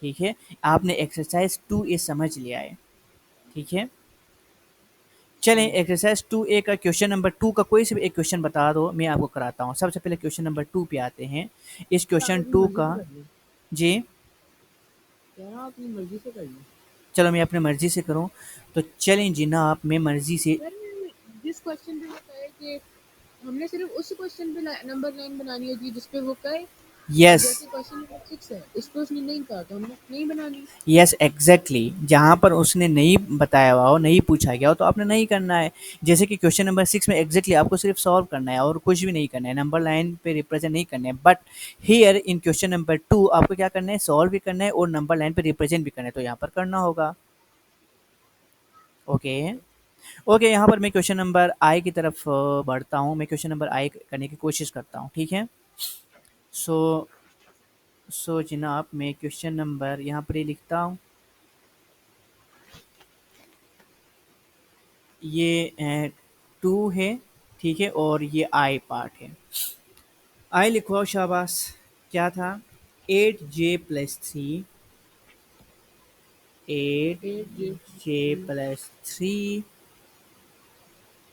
ठीक है, आपने एक्सरसाइज 2A समझ लिया है, ठीक है। चलें, हम्म, एक्सरसाइज 2A का क्वेश्चन नंबर 2 का कोई से भी एक क्वेश्चन बता दो, मैं आपको कराता हूँ। सबसे पहले क्वेश्चन नंबर 2 पे आते हैं। इस तो आप क्वेश्चन अपनी 2 मर्जी का, से कर लो। जी, कह रहा हूँ अपनी मर्जी से कर लो। चलो मैं अपनी मर्ज़ी से करूँ, तो चलें जनाब, मैं मर्ज़ी से, सर जिस क्वेश्चन पे होता है कि हमने सिर्फ उस क्वेश्चन पे नंबर लाइन बनानी होती है जिसपे वो कहे। अब यस, जैसे क्वेश्चन नंबर 6 है, इस पे उसने नहीं कहा तो हमने नहीं बनानी। यस एग्जैक्टली, जहाँ पर उसने नहीं बताया हुआ हो, नहीं पूछा गया हो, तो आपने नहीं करना है। जैसे कि क्वेश्चन नंबर 6 में एग्जैक्टली आपको सिर्फ सॉल्व करना है और कुछ भी नहीं करना है, नंबर लाइन पे रिप्रेजेंट नहीं करना है। But here in question number 2 आपको क्या करना है, सॉल्व भी करना है और नंबर लाइन पे रिप्रेजेंट भी करना है, तो यहाँ पर करना होगा। ओके, ओके, यहाँ पर मैं क्वेश्चन नंबर आई की तरफ बढ़ता हूँ, मैं क्वेश्चन नंबर आई करने की कोशिश करता हूँ, ठीक है। सो जनाब, मैं क्वेश्चन नंबर यहाँ पर ही लिखता हूँ, ये 2 है, ठीक है, और ये आई पार्ट है। आई लिखवाओ, शाबाश। क्या था, 8J+3, eight 8J J plus three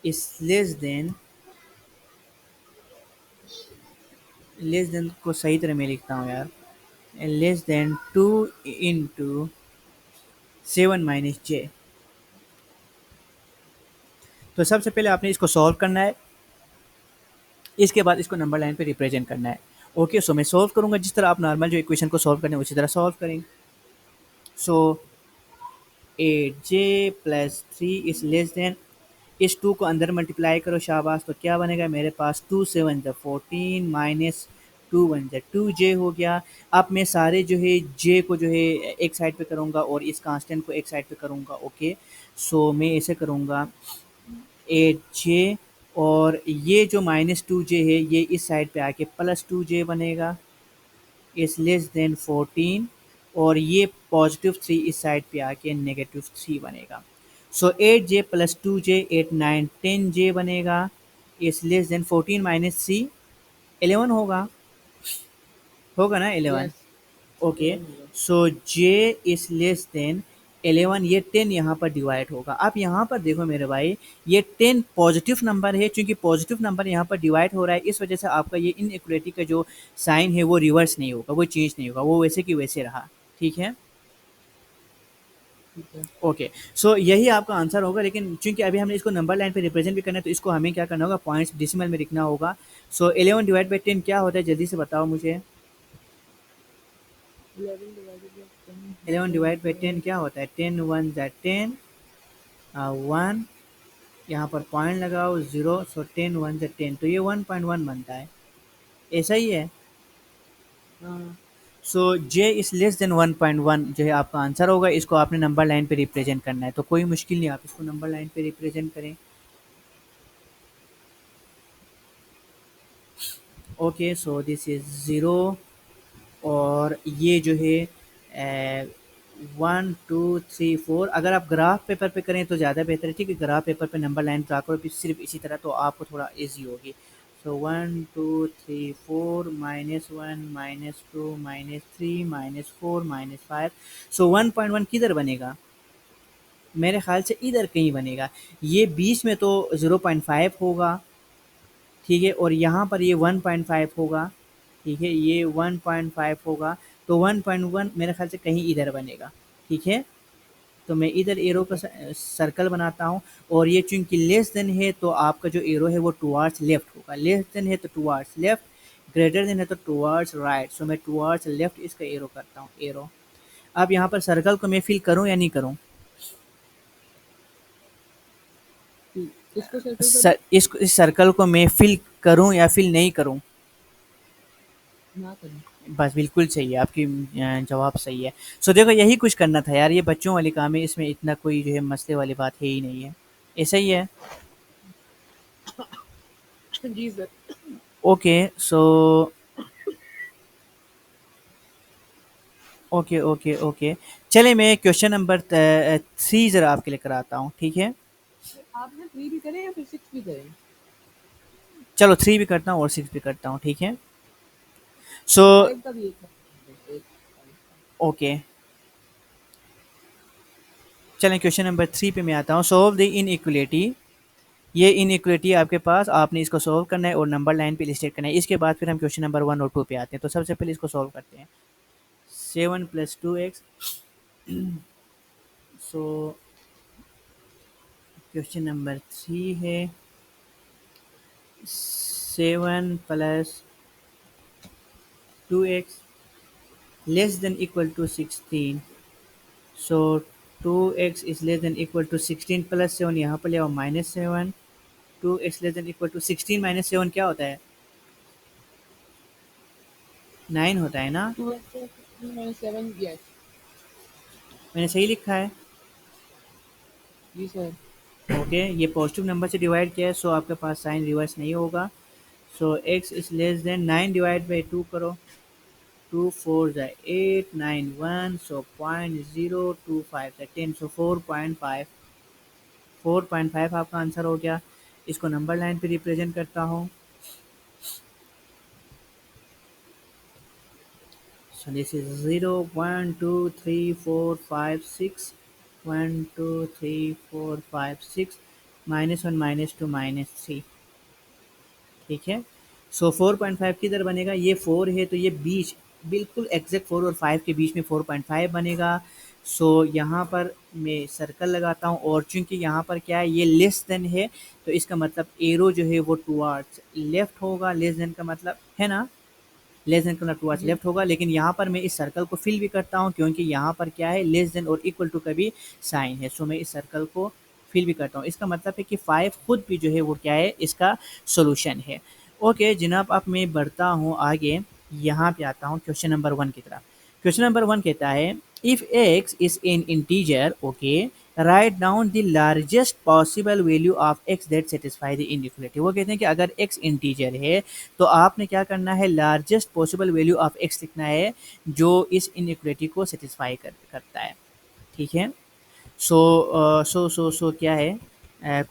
is less than को सही तरह मैं लिखता हूँ यार, लेस देन 2 × 7 - J। तो सबसे पहले आपने इसको सॉल्व करना है, इसके बाद इसको नंबर लाइन पे रिप्रेजेंट करना है। ओके, सो मैं सॉल्व करूंगा जिस तरह आप नॉर्मल जो इक्वेशन को सॉल्व करने उसी तरह सॉल्व करेंगे। सो 8J+3 इज लेस देन, इस 2 को अंदर मल्टीप्लाई करो, शाबाश, तो क्या बनेगा मेरे पास, 2 7 × 14 माइनस 2 1 × 2J हो गया। अब मैं सारे जो है J को जो है एक साइड पे करूँगा और इस कांस्टेंट को एक साइड पे करूँगा। ओके, सो मैं ऐसे करूँगा, 8J, और ये जो -2J है ये इस साइड पे आके +2J बनेगा, इज लेस देन 14, और ये +3 इस साइड पे आके -3 बनेगा। सो 8J+2J 8 9 10J बनेगा, इज लेस देन 14 माइनस 3 11 होगा, होगा ना 11। यस ओके, 11 होगा। सो J इज लेस देन 11, ये 10 यहाँ पर डिवाइड होगा। आप यहाँ पर देखो मेरे भाई, ये 10 पॉजिटिव नंबर है, चूंकि पॉजिटिव नंबर यहाँ पर डिवाइड हो रहा है, इस वजह से आपका ये इनइक्वलिटी का जो साइन है वो रिवर्स नहीं होगा, वो चेंज नहीं होगा, वो वैसे की वैसे रहा, ठीक है। ठीक है। ओके, सो यही आपका आंसर होगा, लेकिन चूंकि अभी हमने इसको नंबर लाइन पे रिप्रेजेंट भी करना है, तो इसको हमें क्या करना होगा, पॉइंट्स डेसिमल में लिखना होगा। सो 11/10 क्या होता है, जल्दी से बताओ मुझे। 11 डिवाइडेड बाय 10 11 होता डिवाइड बाई है। 10 क्या होता है, 10 1 ज़ा 10, 1, यहाँ पर पॉइंट लगाओ 0, सो 10 1 ज़ा 10, तो ये 1.1 बनता है, ऐसा ही है। हाँ। सो J इज लेस देन 1.1 जो है आपका आंसर होगा, इसको आपने नंबर लाइन पे रिप्रेजेंट करना है, तो कोई मुश्किल नहीं, आप इसको नंबर लाइन पे रिप्रेजेंट करें। ओके, सो दिस इज 0, और ये जो है 1 2 3 4, अगर आप ग्राफ पेपर पे करें तो ज़्यादा बेहतर है, ठीक है, ग्राफ पेपर पे नंबर लाइन ड्रा करो फिर सिर्फ इसी तरह, तो आपको थोड़ा इजी होगी। सो 1 2 3 4 -1 -2 -3 -4 -5, सो 1.1 किधर बनेगा, मेरे ख्याल से इधर कहीं बनेगा, ये बीच में तो 0.5 होगा, ठीक है, और यहाँ पर ये 1.5 होगा, ठीक है, ये 1.5 होगा, तो 1.1 मेरे ख्याल से कहीं इधर बनेगा, ठीक है। तो मैं इधर एरो का सर्कल बनाता हूँ, और ये चूंकि लेस देन है तो आपका जो एरो है वो टुवार्ड्स लेफ्ट होगा, लेस देन है तो टुवार्ड्स लेफ्ट, ग्रेटर देन है तो टुवार्ड्स राइट। सो मैं टुवार्ड्स लेफ्ट इसका एरो करता हूँ, एरो। अब यहाँ पर सर्कल को मैं फिल करूँ या नहीं करूँ? किसको सर्कल करूँ? इस सर्कल को मैं फिल करूँ या फिल नहीं करूँ? ना करूँ। बस बिल्कुल सही है आपकी, जवाब सही है। सो देखो यही कुछ करना था यार, ये बच्चों वाली काम है, इसमें इतना कोई जो है मसले वाली बात है ही नहीं है, ऐसा ही है। जी sir. Okay so okay okay okay, चले मैं क्वेश्चन नंबर 3 ज़रा आपके लिए कराता हूँ, ठीक है? आप ना 3 भी करें या फिर 6 भी करें? चलो 3 भी करता हूँ और 6 भी करता हूँ, ठीक है? सो 5 का भी एक है, एक 5 का। ओके, चलें क्वेश्चन नंबर 3 पे मैं आता हूँ। Solve the inequality. ये इनइक्वालिटी आपके पास, आपने इसको सॉल्व करना है और नंबर लाइन पे इलस्ट्रेट करना है। इसके बाद फिर हम क्वेश्चन नंबर 1 और 2 पे आते हैं। तो सबसे पहले इसको सॉल्व करते हैं। 7 + 2x, सो क्वेश्चन नंबर 3 है 7 + 2x less than equal to 16। So 2x is less than equal to 16 + 7, यहाँ पर ले आओ -7। 2x less than equal to 16 - 7 क्या होता है? 9 होता है ना? 2 एक्स 16 माइनस 7, यस। मैंने सही लिखा है? जी सर। ओके, ये पॉजिटिव नंबर से डिवाइड किया है, सो आपके पास साइन रिवर्स नहीं होगा। सो x is less then 9 divide by 2 करो, 2 4 ज़ा 8 9 1, सो 0.025 ज़ा 10, सो 4.5, 4.5 आपका आंसर हो गया। इसको नंबर लाइन पे रिप्रेजेंट करता हूँ। सो दिस इज 0 1 2 3 4 5 6, 1 2 3 4 5 6, -1 -2 -3, ठीक है? सो 4.5 किधर बनेगा? ये 4 है तो ये बीच, बिल्कुल एग्जैक्ट 4 और 5 के बीच में 4.5 बनेगा। सो यहाँ पर मैं सर्कल लगाता हूँ, और चूंकि यहाँ पर क्या है, ये लेस देन है, तो इसका मतलब एरो जो है वो टुवार्ड्स लेफ्ट होगा। लेस देन का मतलब है ना, लेस देन का मतलब टुवार्ड्स जी। लेफ्ट होगा। लेकिन यहाँ पर मैं इस सर्कल को फिल भी करता हूँ, क्योंकि यहाँ पर क्या है, लेस देन और इक्वल टू का भी साइन है। सो मैं इस सर्कल को फिल भी करता हूँ। इसका मतलब है कि 5 खुद भी जो है वो क्या है, इसका सोल्यूशन है। ओके जनाब, अब मैं बढ़ता हूँ आगे, यहाँ पे आता हूँ क्वेश्चन नंबर 1 की तरफ। क्वेश्चन नंबर 1 कहता है if x is an integer, okay, write down the largest possible value of x that satisfy the inequality. वो कहते हैं कि अगर x इंटीजर है तो आपने क्या करना है, largest possible value of x लिखना है जो इस इनइक्वालिटी को सेटिस्फाई करता है, ठीक है? सो क्या है,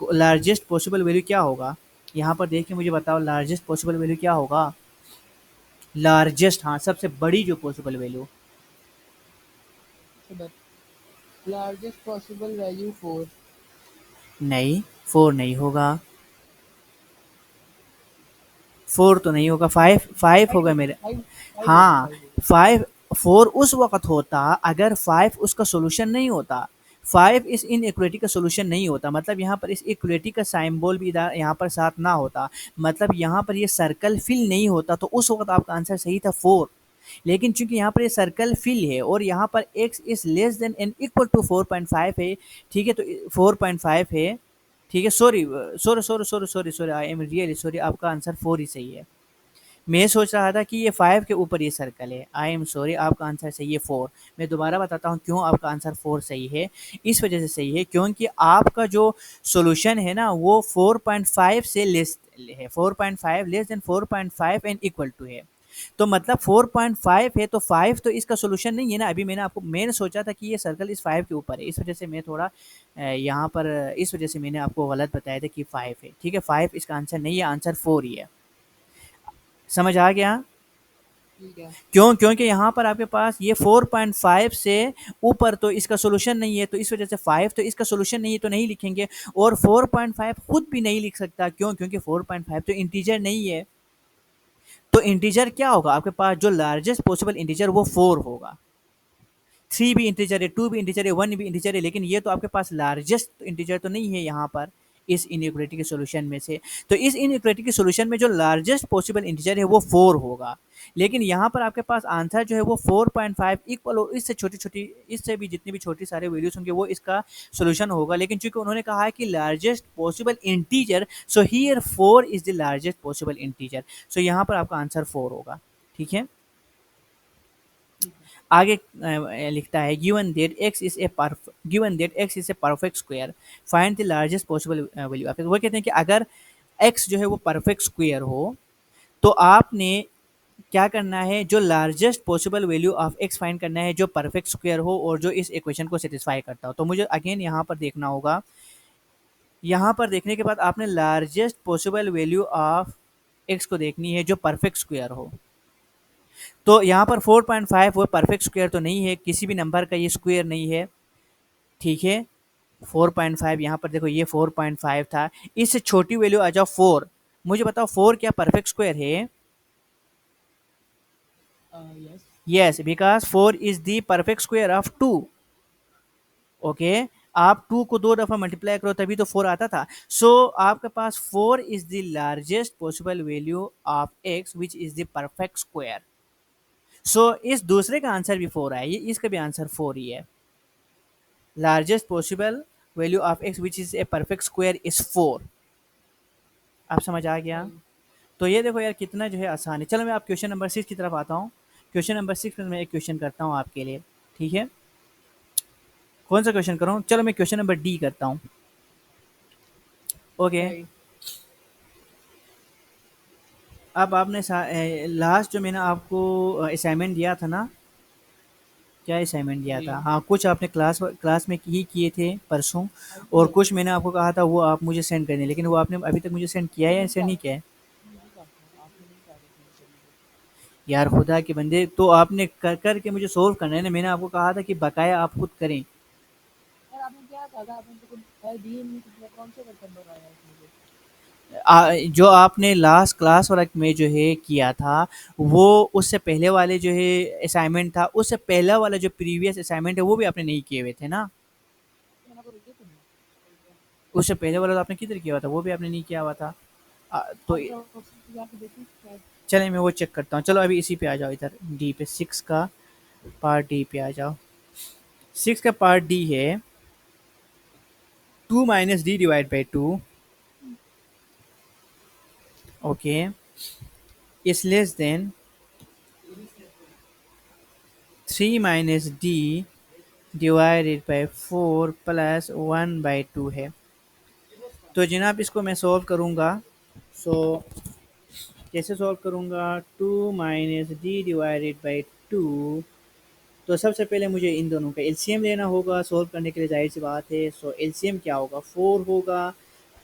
लार्जेस्ट पॉसिबल वैल्यू क्या होगा? यहाँ पर देख के मुझे बताओ लार्जेस्ट पॉसिबल वैल्यू क्या होगा? लार्जेस्ट, हाँ, सबसे बड़ी जो possible value. Sir largest possible value 4। नहीं, 4 नहीं होगा, 4 तो नहीं होगा, 5 5 5 होगा होगा, मेरे। 5 5 होगा, हाँ, 5 होगा। 5 4 उस वक़्त होता अगर 5 उसका सॉल्यूशन नहीं होता। 5 इस इनइक्वालिटी का सॉल्यूशन नहीं होता, मतलब यहाँ पर इस इक्वालिटी का सिंबल भी यहाँ पर साथ ना होता, मतलब यहाँ पर ये सर्कल फिल नहीं होता, तो उस वक़्त आपका आंसर सही था 4। लेकिन चूँकि यहाँ पर ये सर्कल फिल है और यहाँ पर x is less than and equal to 4.5 है, ठीक है? तो 4.5 है, ठीक है? Sorry sorry sorry sorry sorry sorry, I am really sorry, आपका आंसर 4 ही सही है। मैं सोच रहा था कि ये 5 के ऊपर ये सर्कल है। आई एम सॉरी, आपका आंसर सही है 4। मैं दोबारा बताता हूँ क्यों आपका आंसर 4 सही है। इस वजह से सही है क्योंकि आपका जो सॉल्यूशन है ना वो 4.5 से लेस है, 4.5 less than 4.5 and equal to है। तो मतलब 4.5 है तो 5 तो इसका सॉल्यूशन नहीं है ना। अभी मैंने सोचा था कि ये सर्कल इस 5 के ऊपर है, इस वजह से मैं थोड़ा यहाँ पर इस वजह से मैंने आपको गलत बताया था कि 5 है, ठीक है? 5 इसका आंसर नहीं है, आंसर 4 ही है। समझ आ गया? ठीक है। क्यों? क्योंकि यहाँ पर आपके पास ये 4.5 से ऊपर तो इसका सॉल्यूशन नहीं है, तो इस वजह से 5 तो इसका सॉल्यूशन नहीं है तो नहीं लिखेंगे, और 4.5 खुद भी नहीं लिख सकता। क्यों? क्योंकि 4.5 तो इंटीजर नहीं है। तो इंटीजर क्या होगा आपके पास, जो लार्जेस्ट पॉसिबल इंटीजर वो 4 होगा। 3 भी इंटीजर है, 2 भी इंटीजर है, 1 भी इंटीजर है, लेकिन ये तो आपके पास लार्जेस्ट इंटीजर तो नहीं है यहाँ पर इस इनइक्वालिटी के सॉल्यूशन में से। तो इस इनइक्वालिटी के सॉल्यूशन में जो लार्जेस्ट पॉसिबल इंटीजर है वो 4 होगा, लेकिन यहाँ पर आपके पास आंसर जो है वो 4.5 इक्वल और इससे छोटी-छोटी, इससे भी जितनी भी छोटी सारे वैल्यूज होंगे वो इसका सॉल्यूशन होगा। लेकिन चूंकि उन्होंने कहा है कि largest possible integer, so here 4 is the largest possible integer, so यहाँ पर आपका आंसर 4 होगा। ठीक है, ठीक है। आगे लिखता है given that x is a perfect square, find the largest possible value. आप वो कहते हैं कि अगर x जो है वो परफेक्ट स्क्वायर हो तो आपने क्या करना है, जो largest possible value of x find करना है जो परफेक्ट स्क्वायर हो और जो इस इक्वेशन को सेटिस्फाई करता हो। तो मुझे अगेन यहाँ पर देखना होगा, यहाँ पर देखने के बाद आपने largest possible value of x को देखनी है जो परफेक्ट स्क्वायर हो। तो यहाँ पर 4.5 वो परफेक्ट स्क्वायर तो नहीं है, किसी भी नंबर का ये स्क्वायर नहीं है। ठीक है, 4.5 यहाँ पर देखो ये 4.5 था, इससे छोटी वैल्यू आ जाओ 4। मुझे बताओ 4 क्या परफेक्ट स्क्वायर है? Yes. Yes, because 4 is the perfect square of 2। Okay, आप 2 को 2 दफा मल्टीप्लाई करो तभी तो 4 आता था। सो आपके पास 4 is the largest possible value of x which is the perfect square. So इस दूसरे का आंसर भी 4 है, ये इसका भी आंसर 4 ही है। Largest possible value of x which is a perfect square is 4। आप समझ आ गया? सही। तो ये देखो यार कितना जो है आसान है। चलो मैं आप क्वेश्चन नंबर 6 की तरफ आता हूँ। क्वेश्चन नंबर 6 में मैं एक क्वेश्चन करता हूँ आपके लिए। ठीक है, कौन सा क्वेश्चन करूँ? चलो मैं क्वेश्चन नंबर डी करता हूँ। ओके, सही। अब आपने लास्ट जो मैंने आपको असाइनमेंट दिया था ना, क्या असाइनमेंट दिया जी। था? हाँ, कुछ आपने क्लास में ही किए थे परसों, आज और किया कुछ था। मैंने आपको कहा था वो आप मुझे सेंड करने, लेकिन वो आपने अभी तक मुझे सेंड किया है या नहीं सेंड कहा नहीं था। किया है? नहीं कहा था, आपने नहीं कहा था सेंड करने को। यार खुदा के बंदे, तो आपने कर कर के मुझे सोल्व करना है ना, मैंने आपको कहा था कि बकाया आप खुद करें। यार आपने क्या कहा था, आपने तो कुछ दिए नहीं, कुछ मैं कौन से बर्तन बनाया इसमें से। जो आपने लास्ट क्लास वाला में जो है किया था, वो उससे पहले वाले जो है असाइनमेंट था, उससे पहला वाला जो प्रीवियस असाइनमेंट है वो भी आपने नहीं किए हुए थे ना। मैंने आपको रुके थे नहीं। उससे पहले वाला तो आपने किधर किया हुआ था, वो भी आपने नहीं किया हुआ था। तो आप जरा ऑप्शन पे जाके देखिए शायद। चले मैं वो चेक करता हूँ। चलो अभी इसी पे आ जाओ, इधर डी पे, 6 का पार्ट डी पे आ जाओ। 6 का पार्ट डी है 2 minus D divide by 2, okay, is less then 3 minus D divided by 4 plus 1 by 2 है। तो जनाब इसको मैं सॉल्व करूँगा। सो कैसे सॉल्व करूँगा? 2 माइनस डी डिवाइडेड बाई 2, तो सबसे पहले मुझे इन दोनों का एलसीएम लेना होगा सॉल्व करने के लिए, जाहिर सी बात है। सो एलसीएम क्या होगा? 4 होगा।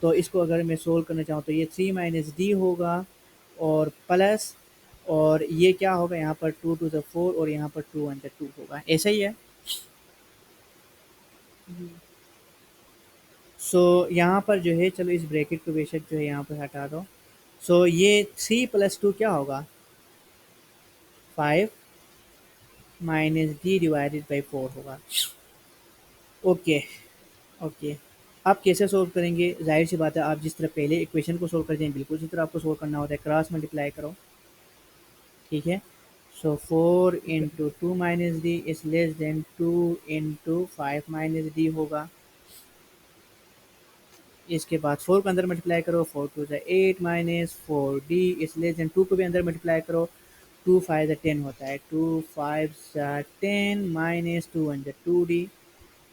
तो इसको अगर मैं सोल्व करना चाहूँ तो ये 3 माइनस डी होगा, और प्लस, और ये क्या होगा यहाँ पर 2 टू द 4 और यहाँ पर 2 वन द 2 होगा, ऐसा ही है। जी। सो यहाँ पर जो है, चलो इस ब्रैकेट को बेशक जो है यहाँ पर हटा दो। सो ये 3 प्लस 2 क्या होगा? 5 माइनस डी डिवाइडेड बाई 4 होगा। ओके, ओके, आप कैसे सोल्व करेंगे? जाहिर सी बात है, आप जिस तरह पहले इक्वेशन को सोल्व करते हैं बिल्कुल उसी तरह आपको सोल्व करना होता है, क्रॉस मल्टीप्लाई करो। ठीक है, सो 4 ठीक है। Into 2 minus D is less than 2 into 5 minus D होगा। इसके बाद 4 को अंदर मल्टीप्लाई करो, 4 to the 8 minus 4 D is less than 2 को भी अंदर मल्टीप्लाई करो, 2 5 द 10 होता है, 2 5 the 10 minus 2 one the 2 D.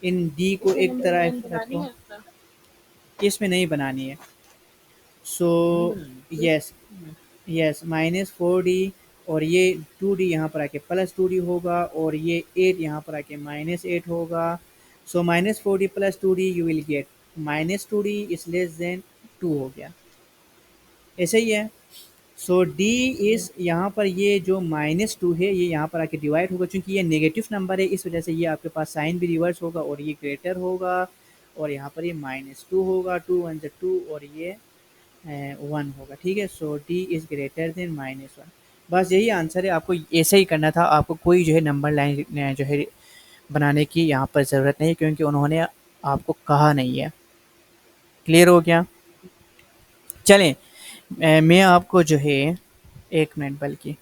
In D को इसमें एक नंबर लाइन तरफ बनानी रखो, है ना? इसमें नहीं बनानी है। सो नहीं बनानी तो यस, यस, माइनस 4 डी, और ये 2 डी यहाँ पर आके प्लस 2 डी होगा, और ये 8 यहाँ पर आके माइनस 8 होगा। So minus 4 D plus 2 D you will get minus 2 D is less than 2 हो गया, ऐसे ही है। सो डी जी। इज यहाँ पर ये जो माइनस 2 है ये यहाँ पर आके डिवाइड होगा, क्योंकि ये नेगेटिव नंबर है इस वजह से ये आपके पास साइन भी रिवर्स होगा और ये ग्रेटर होगा, और यहाँ पर ये माइनस 2 होगा, 2 वन ज 2, और ये 1 होगा। ठीक है, सो डी इज़ ग्रेटर देन -1। बस यही आंसर है, आपको ऐसे ही करना था, आपको कोई जो है नंबर लाइन जो है बनाने की यहाँ पर ज़रूरत नहीं, क्योंकि उन्होंने आपको कहा नहीं है। क्लियर हो गया? चलें, मैं आपको जो है, 1 मिनट बल्कि,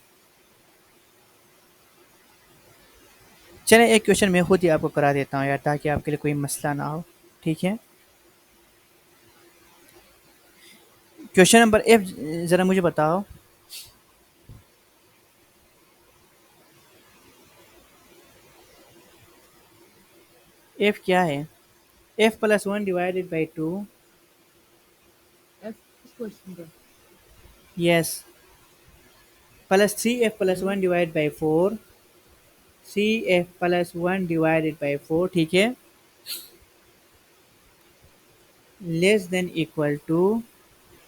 चलें एक क्वेश्चन मैं खुद ही आपको करा देता हूँ यार, ताकि आपके लिए कोई मसला ना हो। ठीक है? क्वेश्चन नंबर एफ, ज़रा मुझे बताओ। एफ क्या है? F plus one divided by two. F किस क्वेश्चन का? Yes, plus three F plus hmm, one divide by four. See F plus one divided by four, ठीक है, less than equal to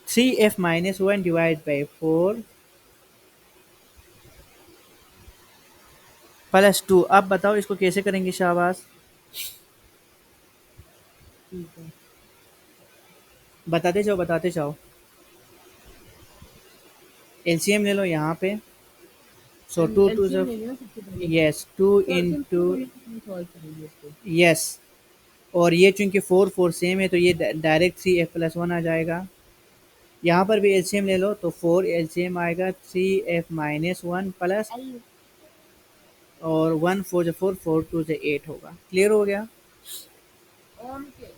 three F minus one divide by four plus two. अब बताओ इसको कैसे करेंगे शाहबाज? ठीक है। बताते जाओ, बताते जाओ। एलसीएम ले लो यहाँ पे। सो टू टू एलसीएम ज़, लेंगे ना सबसे पहले तो। यस, टू सिंपल इंटू, वे में सॉल्व करेंगे इसको। यस, और ये चूंकि फोर फोर सेम है तो ये direct three F plus one आ जाएगा। यहाँ पर भी एलसीएम ले लो तो फोर एलसीएम आएगा three F minus one plus, आई और वन फोर जो फोर, फोर टू जो एट होगा। क्लियर हो गया? ऑन के।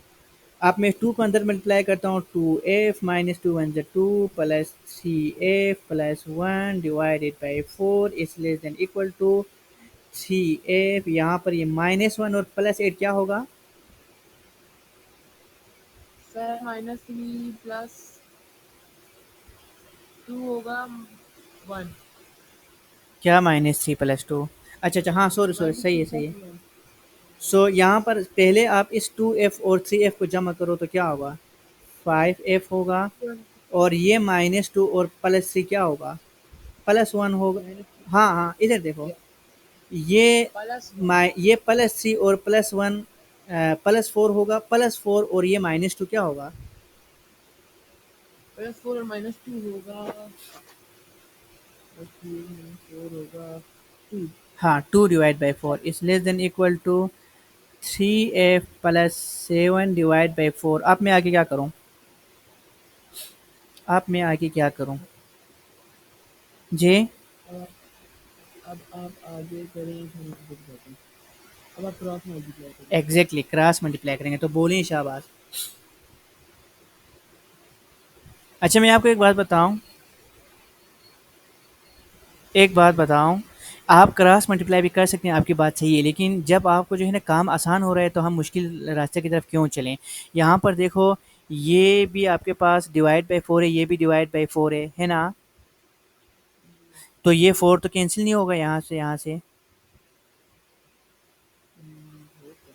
अब मैं टू को अंदर मल्टीप्लाई करता हूँ, two F minus two one जो two plus three F plus one divided by four is less than equal to three F. यहाँ पर ये माइनस वन और प्लस एट क्या होगा? Sir minus three plus two होगा वन। क्या minus three plus two? अच्छा अच्छा, हाँ सॉरी सॉरी, माइनस सही थ्री है सही प्लस है। वन। सो यहाँ पर पहले आप इस टू एफ और थ्री एफ को जमा करो तो क्या होगा? फाइव एफ होगा। और ये माइनस टू और प्लस थ्री क्या होगा? प्लस वन होगा। माइनस हाँ हाँ, इधर देखो, ये प्लस वन। ये प्लस थ्री और प्लस वन प्लस फोर होगा, प्लस फोर और ये माइनस टू क्या होगा? प्लस फोर और माइनस टू होगा। प्लस थ्री माइनस फोर होगा टू। हाँ, two divide by four is less than equal to three F plus seven divide by four. अब मैं आगे क्या करूँ? अब मैं आगे क्या करूँ? जी, अब अब आप आगे करें, हम आगे बढ़ते हैं। अब आप क्रॉस मल्टीप्लाई करें। एग्जैक्टली क्रॉस मल्टीप्लाई करेंगे तो बोलिए शाबाश। अच्छा, मैं आपको एक बात बताऊं, एक बात बताऊं, आप क्रॉस मल्टीप्लाई भी कर सकते हैं, आपकी बात सही है, लेकिन जब आपको जो है ना काम आसान हो रहा है तो हम मुश्किल रास्ते की तरफ क्यों चलें? यहाँ पर देखो, ये भी आपके पास डिवाइड बाई फोर है, ये भी डिवाइड बाई फोर है ना? तो ये फोर तो कैंसिल नहीं होगा यहाँ से, यहाँ से। होगा।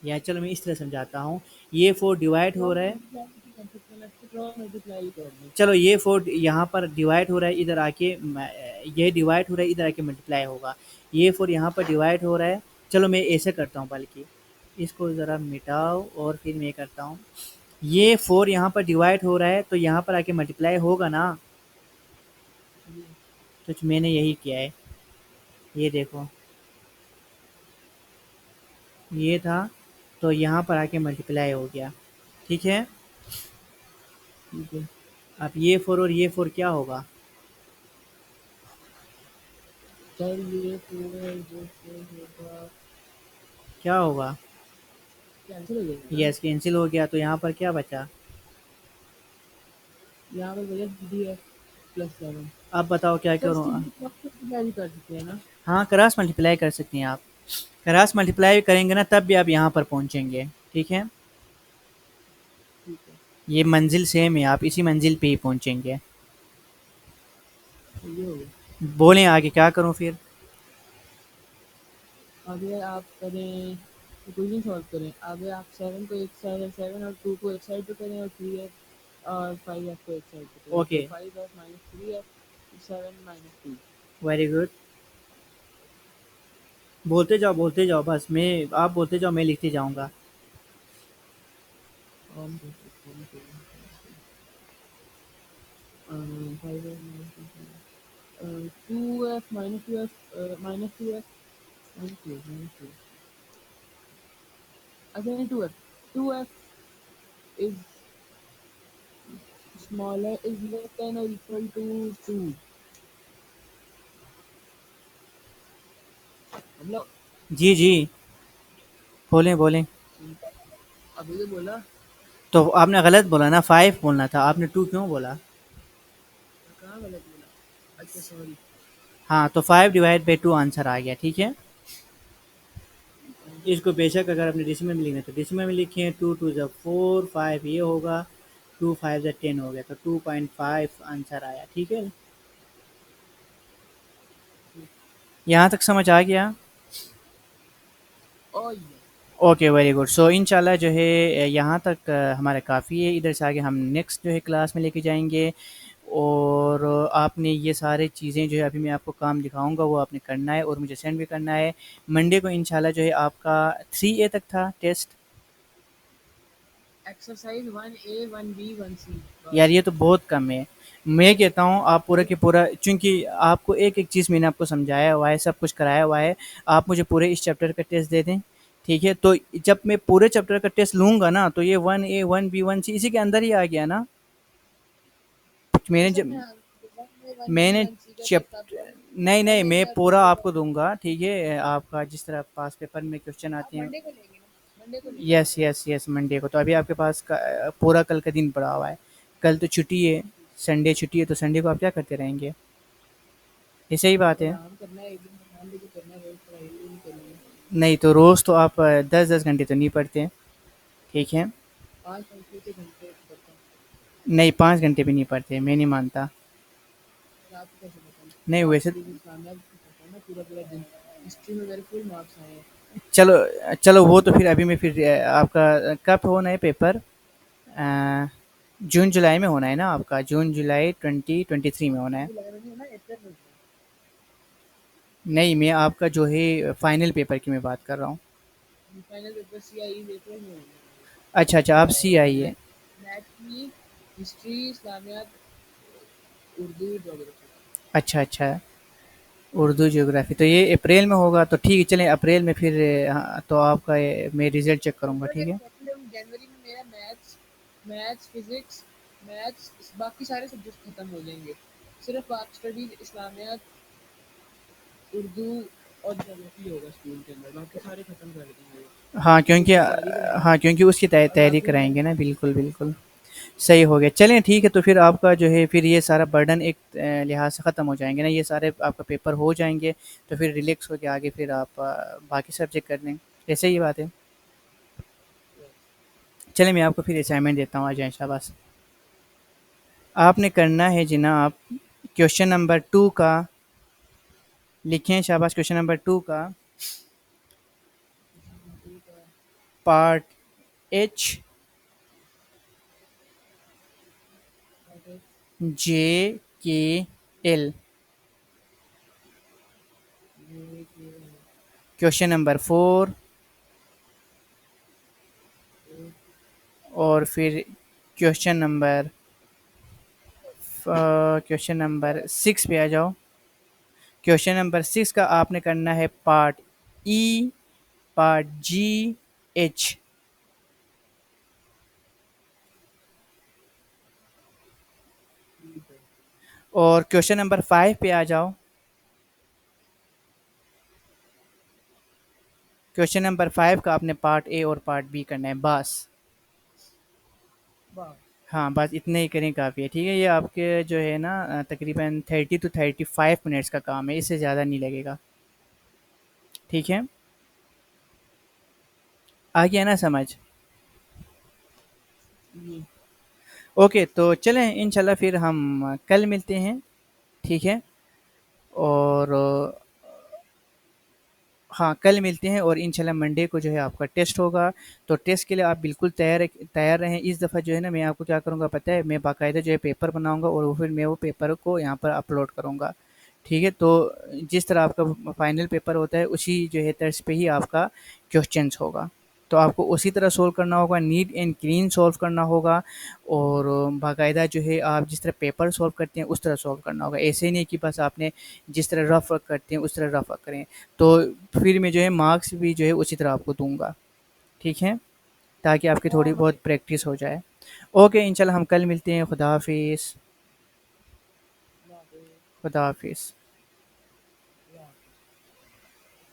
या चलो मैं इस तरह समझाता हूँ, ये फोर डिवाइड हो क्रॉस रहा है। मल्टीप्लाई नहीं कर सकते, लेफ्ट क्रॉस मल्टीप्लाई कर लें। चलो ये फोर यहाँ पर डिवाइड हो रहा है, इधर आके ये डिवाइड हो रहा है, इधर आके मल्टीप्लाई होगा। ये फोर यहाँ पर डिवाइड हो रहा है। चलो मैं ऐसे करता हूँ, बल्कि इसको ज़रा मिटाओ और फिर मैं करता हूँ। ये फोर यहाँ पर डिवाइड हो रहा है तो यहाँ पर आके मल्टीप्लाई होगा ना? ये तो मैंने यही किया है, ये देखो, ये था, तो यहाँ पर आके मल्टीप्लाई हो गया। ठीक है? ठीक है। अब ये फोर और ये फोर क्या होगा? सर ये फोर जो फोर होगा क्या होगा? कैंसिल हो जाएगा ना। यस, कैंसिल हो गया, तो यहाँ पर क्या बचा? यहाँ पर बचा डी एफ प्लस सेवन। अब बताओ क्या सर करूँ? सिंपल क्रॉस मल्टीप्लाई भी कर सकते हैं ना। हाँ, क्रॉस मल्टीप्लाई कर सकती हैं आप। क्रॉस मल्टीप्लाई करेंगे ना तब भी आप यहाँ पर पहुँचेंगे। ठीक है? ठीक है। ये मंजिल सेम है, आप इसी मंजिल पे ही पहुँचेंगे। तो ये हो गया। बोलें आगे क्या करूँ फिर? आगे आप करें, इक्वेशन सॉल्व करें। आगे आप सेवन को एक साइड, सेवन और टू को एक साइड पे करें, और थ्री एफ और फाइव एफ को एक साइड पे करें। ओके, तो five F minus three F, seven minus two. Very good. बोलते जाओ, बस मैं, आप बोलते जाओ, मैं लिखते जाऊँगा। हम कर सकते हैं five F minus to F minus to F minus to F minus to. अच्छा नहीं 2f is smaller is less than or equal to 2 मतलब जी जी, बोलें बोलें। अभी तो बोला तो आपने गलत बोला ना, 5 बोलना था, आपने 2 क्यों बोला? कहाँ गलत बोला अच्छा सॉरी हाँ, तो 5 डिवाइड बाई 2 आंसर आ गया, ठीक है। इसको बेशक अगर आपने डेसिमल में लिखना है तो डेसिमल में लिखें, 2 टू ज़ा 4, 5 ये होगा, 2 5 ज़ा 10 हो गया, तो 2.5 आंसर आया, ठीक है। यहाँ तक समझ आ गया? ओ ये ओके, वेरी गुड। सो इंशाल्लाह जो है यहाँ तक हमारा काफ़ी है। इधर से आगे हम नेक्स्ट जो है क्लास में लेके जाएंगे, और आपने ये सारी चीज़ें जो है अभी मैं आपको काम दिखाऊंगा वो आपने करना है और मुझे सेंड भी करना है। मंडे को इंशाल्लाह जो है आपका 3A तक था test. Exercise 1A 1B 1C यार बस ये तो बहुत कम है। मैं कहता हूँ आप पूरा के पूरा, चूँकि आपको एक-एक चीज़ मैंने आपको समझाया हुआ है, सब कुछ कराया हुआ है, आप मुझे पूरे इस चैप्टर का टेस्ट दे दें, ठीक है? तो जब मैं पूरे चैप्टर का टेस्ट लूँगा ना, तो ये 1A, 1B, 1C इसी के अंदर ही आ गया ना। मैंने सर जब मैं 1A 1B मैंने 1C का चैप टेस्ट आपको नहीं, नहीं, मैंने मैं क्या पूरा आपको आपको दूँगा, ठीक है? आपका जिस तरह पास पेपर में क्वेश्चन आप आते हैं। मंडे को लेंगे ना मंडे को लेंगे यस, यस, यस, मंडे को। तो अभी आपके पास पूरा कल का दिन पड़ा हुआ है। कल तो छुट्टी है, संडे छुट्टी है, तो संडे को आप क्या करते रहेंगे? ये सही बात है। आराम करना है एक दिन आराम भी तो करना है रोज पढ़ाई भी नहीं करनी है नहीं तो रोज़ तो आप 10-10 घंटे तो नहीं पढ़ते, ठीक है? 5 घंटे के घंटे पढ़ता हूँ नहीं, 5 घंटे भी नहीं पढ़ते, मैं नहीं मानता। फिर आपको कैसे पता नहीं पाँच वैसे स्टडीज इस्लामिया भी पढ़ता हूँ ना पूरा पूरा दिन हिस्ट्री में मेरे फुल मार्क्स आए हैं चलो, चलो वो तो फिर अभी मैं फिर आपका कब होना है पेपर? अ, जून जुलाई में होना है ना आपका? जून जुलाई 2023 में होना जून है। जुलाई में नहीं होना अप्रैल में होना नहीं, मैं आपका जो है फाइनल पेपर की मैं बात कर रहा हूँ। है फाइनल पेपर CIE अप्रैल में होने अच्छा, अच्छा, आप सी हैं आई है। मैथ की हिस्ट्री इस्लामियात उर्दू जोग्राफी अच्छा, अच्छा, उर्दू ज्योग्राफी तो ये अप्रैल में होगा, तो ठीक है, चलें अप्रैल में फिर हाँ, तो आपका मैं रिजल्ट चेक करूँगा, ठीक है। जनवरी में मेरा मैथ्स मैथ्स फिजिक्स मैथ्स बाकी सारे सब्जेक्ट खत्म हो जाएंगे सिर्फ आप स्टडीज इस्लामियात उर्दू और ज्योग्राफी होगा स्कूल के अंदर बाकी सारे खत्म कर देंगे हाँ, फिर क्योंकि उसकी तैयारी कराएंगे हाँ, क्योंकि उसकी अभी तैयारी आपको कराएँगे ना, बिल्कुल, बिल्कुल। सही हो गया। चलें ठीक है, तो फिर आपका जो है फिर ये सारा बर्डन एक लिहाज से ख़त्म हो जाएँगे ना, ये सारे आपका पेपर हो जाएँगे, तो फिर रिलैक्स होके आगे फिर आप बाकी सब्जेक्ट कर लें। ऐसे ही बात है। चलें मैं आपको फिर असाइनमेंट देता हूँ, आ जाएँ शाबाश। आपने करना है जनाब क्वेश्चन नंबर 2 का, लिखें शाबाश, क्वेश्चन नंबर 2 का पार्ट एच, जे, के, एल। क्वेश्चन नंबर 4 और फिर क्वेश्चन नंबर क्वेश्चन नंबर 6 पे आ जाओ। क्वेश्चन नंबर 6 का आपने करना है पार्ट ई, पार्ट जी, एच। और क्वेश्चन नंबर 5 पे आ जाओ। क्वेश्चन नंबर 5 का आपने पार्ट ए और पार्ट बी करना है बस। वाह हाँ, बस इतने ही करें काफ़ी है, ठीक है? ये आपके जो है ना तकरीबन 30 टू 35 मिनट्स का काम है, इससे ज़्यादा नहीं लगेगा, ठीक है? आ गया ना समझ? ये ओके, तो चलें इंशाल्लाह फिर हम कल मिलते हैं, ठीक है? और हाँ, कल मिलते हैं और इंशाल्लाह मंडे को जो है आपका टेस्ट होगा, तो टेस्ट के लिए आप बिल्कुल तैयार रहें। इस दफ़ा जो है ना मैं आपको क्या करूँगा पता है? मैं बाकायदा जो है पेपर बनाऊँगा और वो फिर मैं वो पेपर को यहाँ पर अपलोड करूँगा, ठीक है? तो जिस तरह आपका फाइनल पेपर होता है उसी जो है तर्ज पे ही आपका क्वेश्चंस होगा। तो आपको उसी तरह सॉल्व करना होगा, नीट एंड क्लीन सॉल्व करना होगा, और बाकायदा जो है आप जिस तरह पेपर सॉल्व करते हैं उस तरह सॉल्व करना होगा। ऐसे ही नहीं कि बस आपने जिस तरह रफ़ वर्क करते हैं उस तरह रफ़ वर्क करें। तो फिर मैं जो है मार्क्स भी जो है उसी तरह आपको दूँगा, ठीक है? ताकि आपकी थोड़ी बहुत प्रैक्टिस हो जाए। ओके इंशाल्लाह हम कल मिलते हैं। खुदा हाफिज़। ना खुदा हाफिज़।